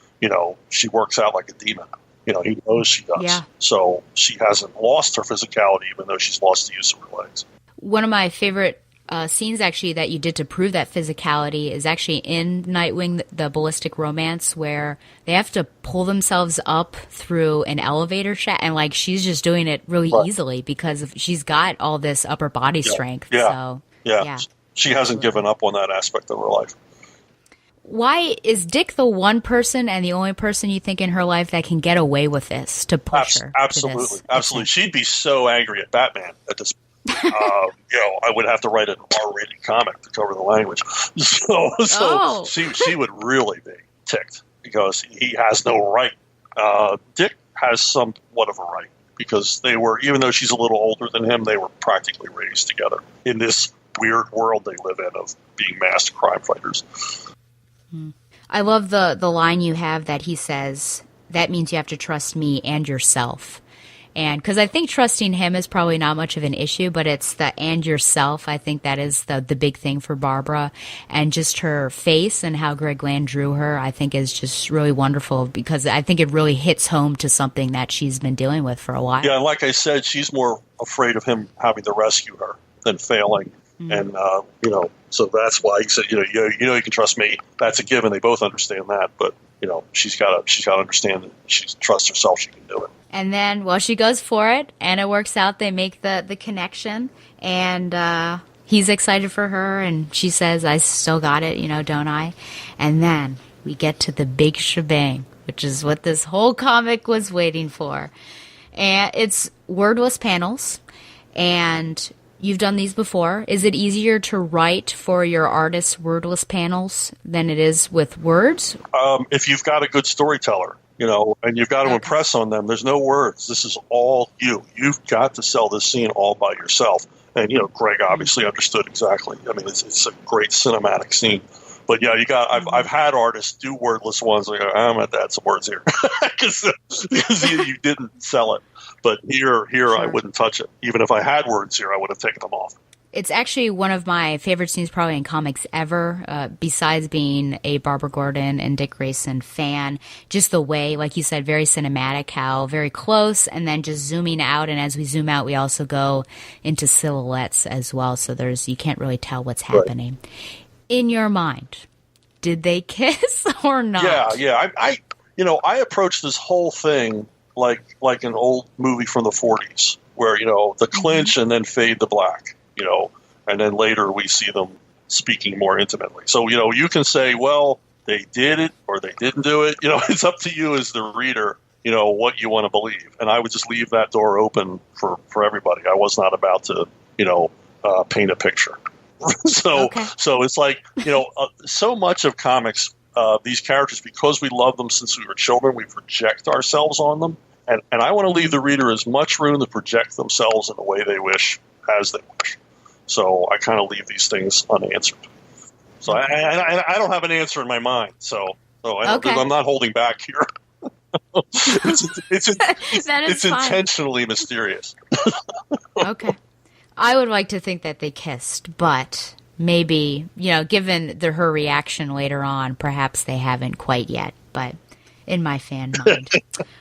she works out like a demon. He knows she does. Yeah. So she hasn't lost her physicality even though she's lost the use of her legs. One of my favorite scenes actually that you did to prove that physicality is actually in Nightwing, the Ballistic Romance, where they have to pull themselves up through an elevator shaft, and she's just doing it really easily because she's got all this upper body strength. Yeah. So, she hasn't given up on that aspect of her life. Why is Dick the one person and the only person you think in her life that can get away with this, to push her? Absolutely. She'd be so angry at Batman at this point. I would have to write an R-rated comic to cover the language. So she would really be ticked because he has no right. Dick has somewhat of a right because they were, even though she's a little older than him, they were practically raised together in this weird world they live in of being masked crime fighters. I love the line you have that he says, that means you have to trust me and yourself. And because I think trusting him is probably not much of an issue, but it's the and yourself. I think that is the big thing for Barbara. And just her face and how Greg Land drew her, I think is just really wonderful because I think it really hits home to something that she's been dealing with for a while. Yeah, and like I said, she's more afraid of him having to rescue her than failing. Mm-hmm. And, so that's why he said, you can trust me. That's a given. They both understand that. But, she's got to understand that she trusts herself. She can do it. And then, she goes for it, and it works out. They make the connection, and he's excited for her, and she says, I still got it, don't I? And then we get to the big shebang, which is what this whole comic was waiting for. And it's wordless panels, and you've done these before. Is it easier to write for your artists wordless panels than it is with words? If you've got a good storyteller, and you've got to impress on them. There's no words. This is all you. You've got to sell this scene all by yourself. And, Greg obviously understood exactly. I mean, it's a great cinematic scene. But yeah, I've had artists do wordless ones. Like, I'm going to add some words here because you didn't sell it. But here I wouldn't touch it. Even if I had words here, I would have taken them off. It's actually one of my favorite scenes probably in comics ever, besides being a Barbara Gordon and Dick Grayson fan. Just the way, like you said, very cinematic, how very close, and then just zooming out. And as we zoom out, we also go into silhouettes as well. So you can't really tell what's happening. Right. In your mind, did they kiss or not? Yeah. I approached this whole thing like an old movie from the 40s where, the clinch and then fade to black. And then later we see them speaking more intimately. So, you can say, well, they did it or they didn't do it. It's up to you as the reader, what you want to believe. And I would just leave that door open for everybody. I was not about to, paint a picture. So it's like, so much of comics, these characters, because we love them since we were children, we project ourselves on them. And I want to leave the reader as much room to project themselves in the way they wish as they wish. So I kind of leave these things unanswered. So I don't have an answer in my mind. So I'm not holding back here. It's intentionally mysterious. Okay. I would like to think that they kissed, but maybe, given her reaction later on, perhaps they haven't quite yet, but in my fan mind.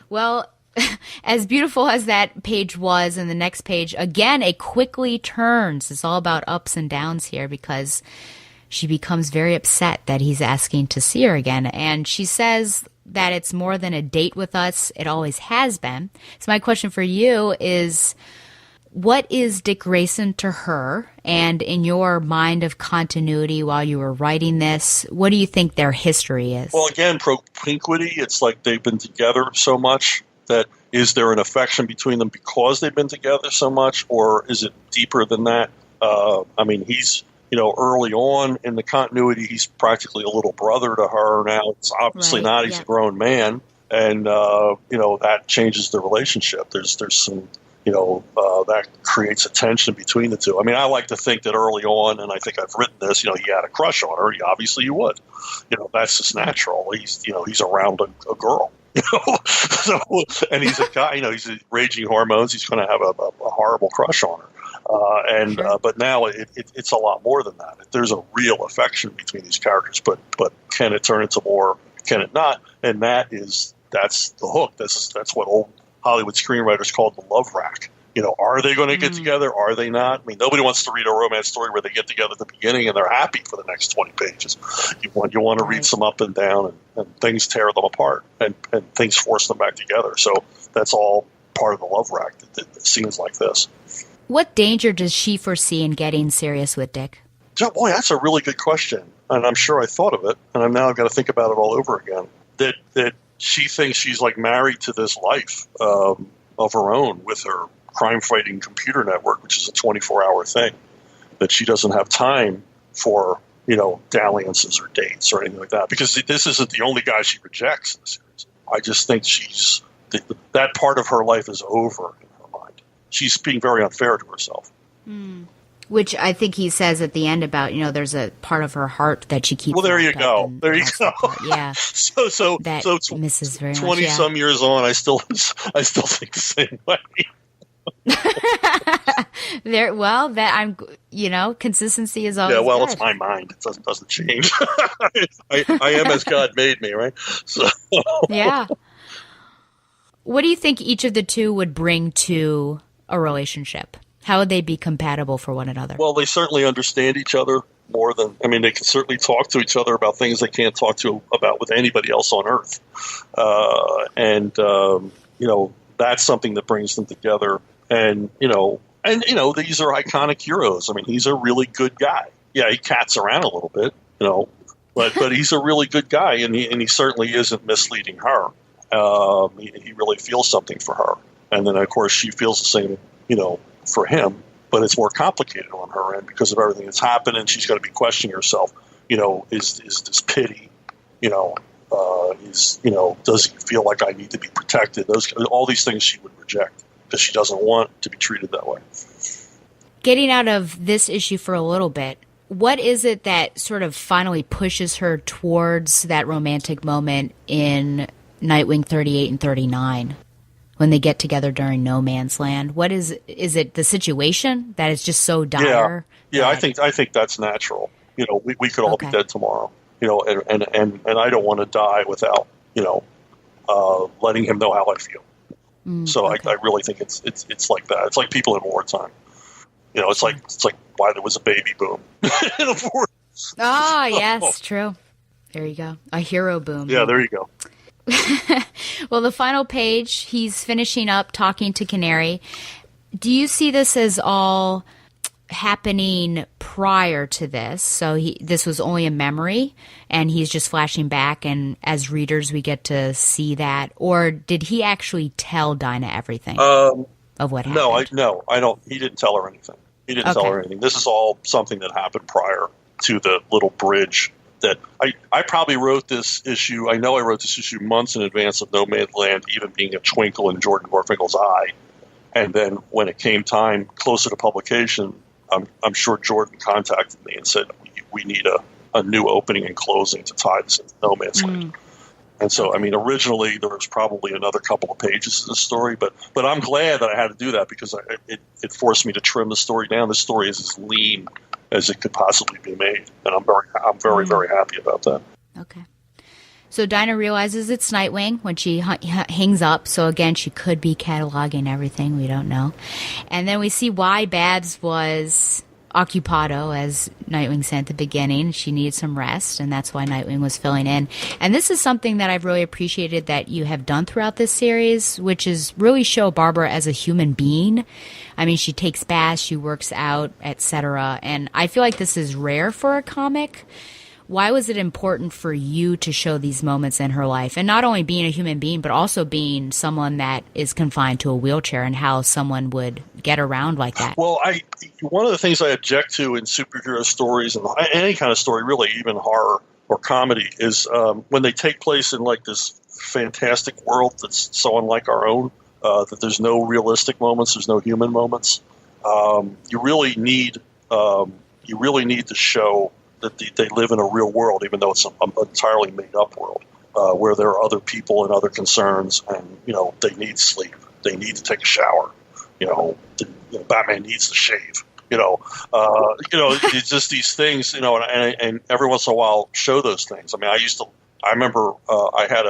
Well, as beautiful as that page was, and the next page, again, it quickly turns. It's all about ups and downs here because she becomes very upset that he's asking to see her again. And she says that it's more than a date with us. It always has been. So my question for you is, what is Dick Grayson to her? And in your mind of continuity while you were writing this, what do you think their history is? Well, again, propinquity, it's like they've been together so much. That is there an affection between them because they've been together so much, or is it deeper than that? He's, early on in the continuity, he's practically a little brother to her. Now it's obviously not. He's a grown man, and that changes the relationship. There's some, that creates a tension between the two. I mean, I like to think that early on, and I think I've written this. He had a crush on her. Obviously, you would. That's just natural. He's around a girl. And he's a guy, he's raging hormones. He's going to have a horrible crush on her. But now it's a lot more than that. There's a real affection between these characters, but can it turn into more? Can it not? And that's the hook. That's what old Hollywood screenwriters called the love rack. Are they going to get together? Are they not? I mean, nobody wants to read a romance story where they get together at the beginning and they're happy for the next 20 pages. You want to read some up and down, and things tear them apart, and things force them back together. So that's all part of the love rack, that scenes like this. What danger does she foresee in getting serious with Dick? Boy, that's a really good question, and I'm sure I thought of it, and I've got to think about it all over again. That she thinks she's like married to this life of her own with her crime-fighting computer network, which is a 24-hour thing, that she doesn't have time for, dalliances or dates or anything like that, because this isn't the only guy she rejects in the series. I just think that part of her life is over in her mind. She's being very unfair to herself. Which I think he says at the end about, there's a part of her heart that she keeps. Well, there you go. There you go. Yeah. So that misses very much. 20 some years on, I still think the same way. Consistency is always good. It's my mind. It doesn't change. I am as God made me, right? So yeah. What do you think each of the two would bring to a relationship? How would they be compatible for one another? Well, they certainly understand each other more than, they can certainly talk to each other about things they can't talk about with anybody else on Earth. That's something that brings them together. And these are iconic heroes. He's a really good guy. Yeah, he cats around a little bit, but he's a really good guy, and he certainly isn't misleading her. He really feels something for her. And then, of course, she feels the same, for him, but it's more complicated on her end because of everything that's happened, and she's going to be questioning herself, is this pity, Does he feel like I need to be protected? All these things she would reject because she doesn't want to be treated that way. Getting out of this issue for a little bit, what is it that sort of finally pushes her towards that romantic moment in Nightwing 38 and 39 when they get together during No Man's Land? What is it the situation that is just so dire? Yeah, I think that's natural. We could all be dead tomorrow. And I don't want to die without letting him know how I feel. I really think it's like that. It's like people in wartime. It's like why there was a baby boom. Yes, true. There you go. A hero boom. Yeah, there you go. Well, the final page, he's finishing up talking to Canary. Do you see this as all happening prior to this? So this was only a memory, and he's just flashing back, and as readers, we get to see that? Or did he actually tell Dinah everything of what happened? No, I don't. He didn't tell her anything. Tell her anything. This is all something that happened prior to the little bridge that I probably wrote this issue. I know I wrote this issue months in advance of No Man's Land even being a twinkle in Jordan Gorfinkel's eye. And then when it came time closer to publication, I'm sure Jordan contacted me and said, we need a new opening and closing to tie this into No Man's Land. And so, originally there was probably another couple of pages in the story, but I'm glad that I had to do that because it forced me to trim the story down. The story is as lean as it could possibly be made, and I'm very, very happy about that. Okay. So Dinah realizes it's Nightwing when she hangs up. So again, she could be cataloging everything. We don't know. And then we see why Babs was occupado, as Nightwing said at the beginning. She needed some rest, and that's why Nightwing was filling in. And this is something that I've really appreciated that you have done throughout this series, which is really show Barbara as a human being. She takes baths, she works out, etc. And I feel like this is rare for a comic. Why was it important for you to show these moments in her life? And not only being a human being, but also being someone that is confined to a wheelchair and how someone would get around like that. Well, one of the things I object to in superhero stories and any kind of story, really, even horror or comedy, is when they take place in like this fantastic world that's so unlike our own, that there's no realistic moments, there's no human moments. You really need to show that they live in a real world, even though it's an entirely made-up world, where there are other people and other concerns, and they need sleep, they need to take a shower, Batman needs to shave, it's just these things, and every once in a while show those things. I remember I had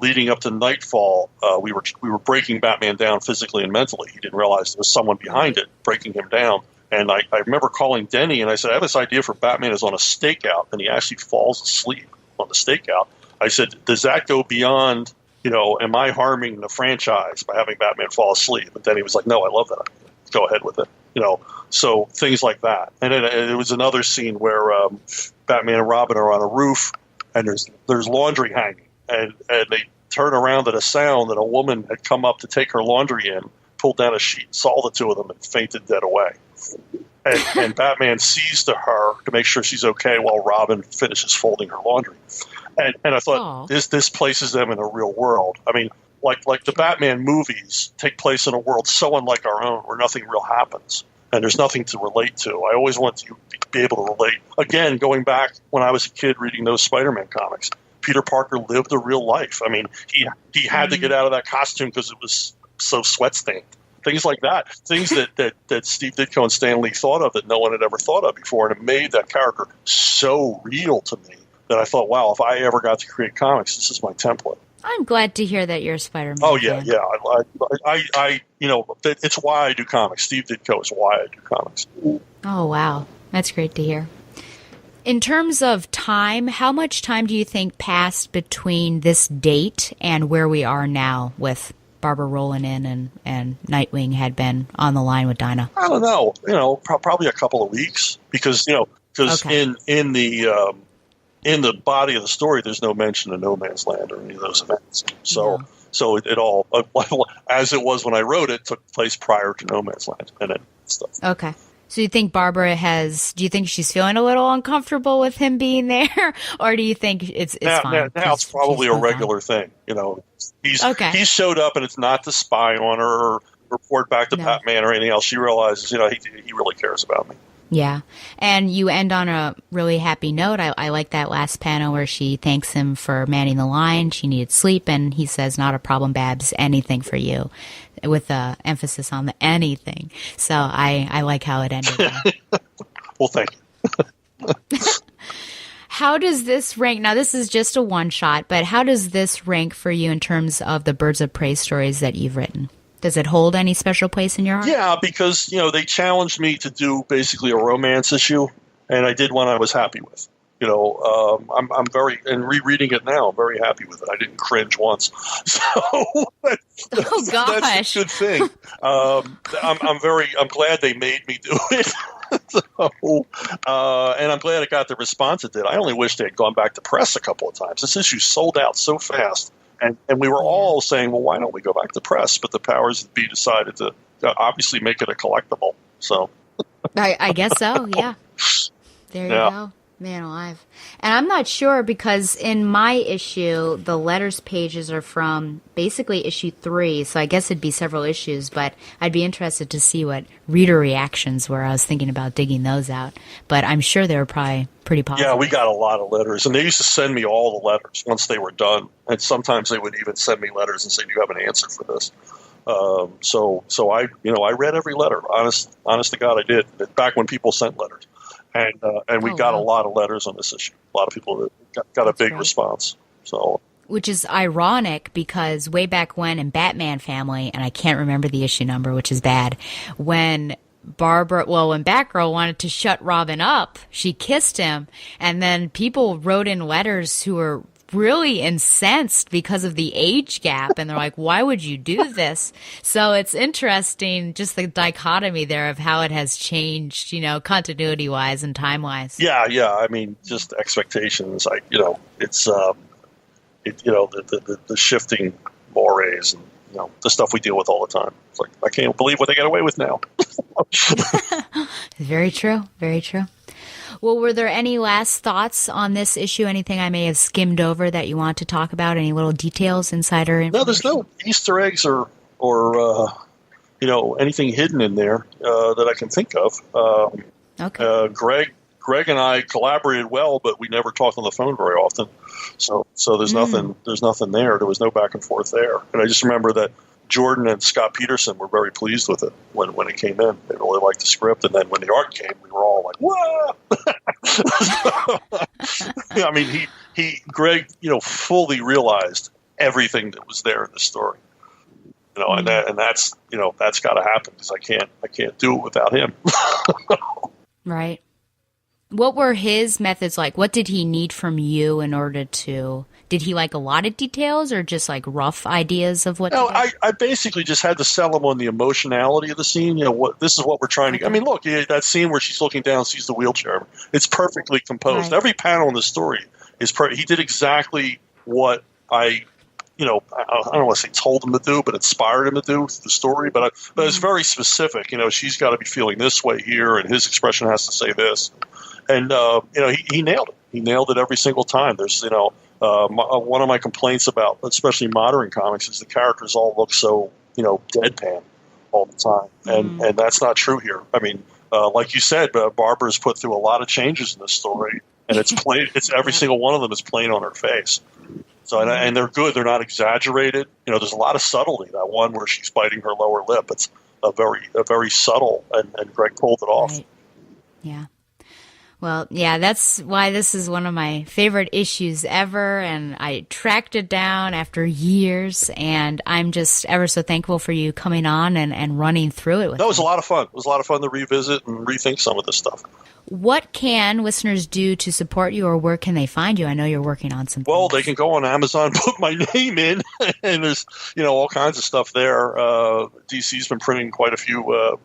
leading up to Nightfall, we were breaking Batman down physically and mentally. He didn't realize there was someone behind it breaking him down. And I remember calling Denny, and I said, I have this idea for Batman is on a stakeout, and he actually falls asleep on the stakeout. I said, does that go beyond, am I harming the franchise by having Batman fall asleep? And Denny was like, no, I love that idea. Go ahead with it. So things like that. And then there was another scene where Batman and Robin are on a roof, and there's laundry hanging. And they turn around at a sound that a woman had come up to take her laundry in, pulled down a sheet, saw the two of them, and fainted dead away. And Batman sees to her to make sure she's okay while Robin finishes folding her laundry. And I thought, this places them in a real world. Like the Batman movies take place in a world so unlike our own where nothing real happens. And there's nothing to relate to. I always want to be able to relate. Again, going back when I was a kid reading those Spider-Man comics, Peter Parker lived a real life. He had to get out of that costume because it was so sweat-stained. Things like that. Things that Steve Ditko and Stan Lee thought of that no one had ever thought of before. And it made that character so real to me that I thought, wow, if I ever got to create comics, this is my template. I'm glad to hear that you're a Spider-Man fan. Yeah. I it's why I do comics. Steve Ditko is why I do comics. Oh, wow. That's great to hear. In terms of time, how much time do you think passed between this date and where we are now with Barbara rolling in and Nightwing had been on the line with Dinah? I don't know. Probably a couple of weeks because in the body of the story, there's no mention of No Man's Land or any of those events. So it all, as it was when I wrote it, took place prior to No Man's Land and stuff. Okay. So you think do you think she's feeling a little uncomfortable with him being there? Or do you think it's fine? Now it's probably a regular thing. He's showed up and it's not to spy on her or report back to Batman or anything else. She realizes, he really cares about me. Yeah. And you end on a really happy note. I like that last panel where she thanks him for manning the line. She needed sleep, and he says, not a problem, Babs, anything for you, with the emphasis on the anything. So I like how it ended. Well, thank you. How does this rank? Now, this is just a one-shot, but how does this rank for you in terms of the Birds of Prey stories that you've written? Does it hold any special place in your heart? Yeah, because, they challenged me to do basically a romance issue, and I did one I was happy with. I'm very, and rereading it now, I'm very happy with it. I didn't cringe once. So that's a good thing. I'm glad they made me do it. And I'm glad it got the response it did. I only wish they had gone back to press a couple of times. This issue sold out so fast. And we were all saying, well, why don't we go back to press? But the powers that be decided to obviously make it a collectible. So I guess so, yeah. There you go. Man alive. And I'm not sure because in my issue, the letters pages are from basically issue 3. So I guess it'd be several issues, but I'd be interested to see what reader reactions were. I was thinking about digging those out, but I'm sure they were probably pretty positive. Yeah, we got a lot of letters, and they used to send me all the letters once they were done. And sometimes they would even send me letters and say, do you have an answer for this? So I read every letter. Honest to God, I did. Back when people sent letters. And we got a lot of letters on this issue. A lot of people got a big response. So, which is ironic because way back when in Batman Family, and I can't remember the issue number, which is bad, when Batgirl wanted to shut Robin up, she kissed him, and then people wrote in letters who were really incensed because of the age gap, and they're like, why would you do this? So it's interesting, just the dichotomy there of how it has changed, continuity wise and time wise. Yeah. I mean, just expectations. It's the shifting mores and the stuff we deal with all the time. It's like, I can't believe what they get away with now. Very true. Very true. Well, were there any last thoughts on this issue? Anything I may have skimmed over that you want to talk about? Any little details, insider information? No, there's no Easter eggs or anything hidden in there that I can think of. Okay. Greg and I collaborated well, but we never talked on the phone very often. So there's nothing there. There was no back and forth there. And I just remember that Jordan and Scott Peterson were very pleased with it when it came in. They really liked the script, and then when the art came, we were all like, "Whoa!" I mean, Greg, fully realized everything that was there in the story, and that's got to happen because I can't do it without him. Right. What were his methods like? What did he need from you in order to? Did he like a lot of details or just like rough ideas of what? No, I basically just had to sell him on the emotionality of the scene. This is what we're trying to. I mean, look, that scene where she's looking down, sees the wheelchair. It's perfectly composed. Right. Every panel in the story is perfect. He did exactly what I don't want to say told him to do, but inspired him to do the story. But it's very specific. She's got to be feeling this way here, and his expression has to say this. And he nailed it. He nailed it every single time. There's one of my complaints about, especially modern comics, is the characters all look so, deadpan all the time. And that's not true here. I mean, like you said, Barbara's put through a lot of changes in this story, and it's every single one of them is plain on her face. So, and they're good. They're not exaggerated. There's a lot of subtlety. That one where she's biting her lower lip, it's a very subtle, and Greg pulled it off. Right. Yeah. Well, yeah, that's why this is one of my favorite issues ever, and I tracked it down after years, and I'm just ever so thankful for you coming on and running through it with me. It was a lot of fun. It was a lot of fun to revisit and rethink some of this stuff. What can listeners do to support you, or where can they find you? I know you're working on some things. Well, they can go on Amazon, put my name in, and there's all kinds of stuff there. DC's been printing quite a few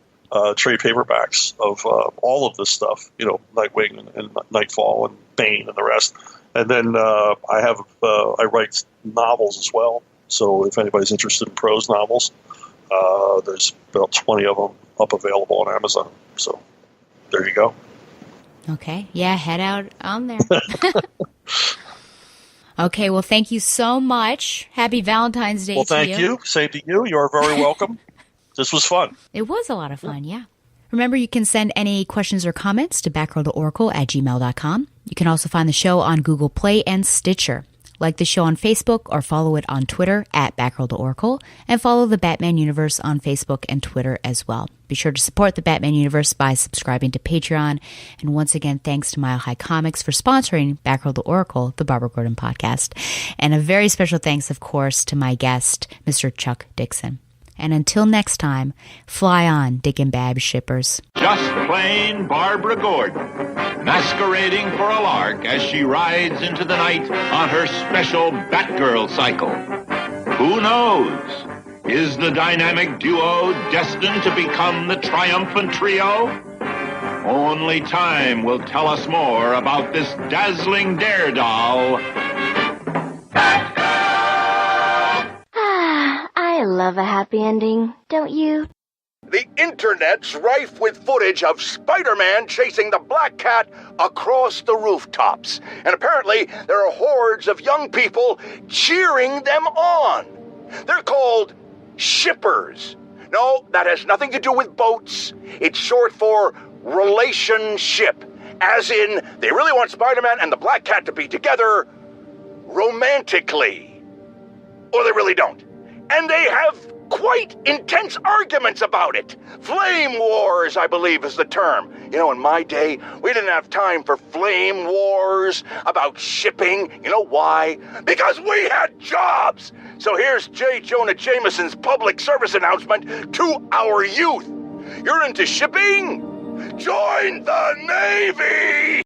trade paperbacks of all of this stuff, Nightwing and Nightfall and Bane and the rest. And then I write novels as well. So if anybody's interested in prose novels, there's about 20 of them up available on Amazon. So There you go. Okay. Yeah, head out on there. Okay, well, thank you so much. Happy Valentine's Day to you. Well, thank you. Same to you. You are very welcome. This was fun. It was a lot of fun, yeah. Remember, you can send any questions or comments to batgirltheoracle@gmail.com. You can also find the show on Google Play and Stitcher. Like the show on Facebook or follow it on Twitter @BatgirlTheOracle, and follow the Batman Universe on Facebook and Twitter as well. Be sure to support the Batman Universe by subscribing to Patreon. And once again, thanks to Mile High Comics for sponsoring Batgirl the Oracle, the Barbara Gordon podcast. And a very special thanks, of course, to my guest, Mr. Chuck Dixon. And until next time, fly on, Dick and Babs shippers. Just plain Barbara Gordon, masquerading for a lark as she rides into the night on her special Batgirl cycle. Who knows? Is the dynamic duo destined to become the triumphant trio? Only time will tell us more about this dazzling daredoll. I love a happy ending, don't you? The internet's rife with footage of Spider-Man chasing the Black Cat across the rooftops. And apparently, there are hordes of young people cheering them on. They're called shippers. No, that has nothing to do with boats. It's short for relationship. As in, they really want Spider-Man and the Black Cat to be together romantically. Or they really don't. And they have quite intense arguments about it. Flame wars, I believe, is the term. You know, in my day, we didn't have time for flame wars about shipping. You know why? Because we had jobs. So here's J. Jonah Jameson's public service announcement to our youth. You're into shipping? Join the Navy!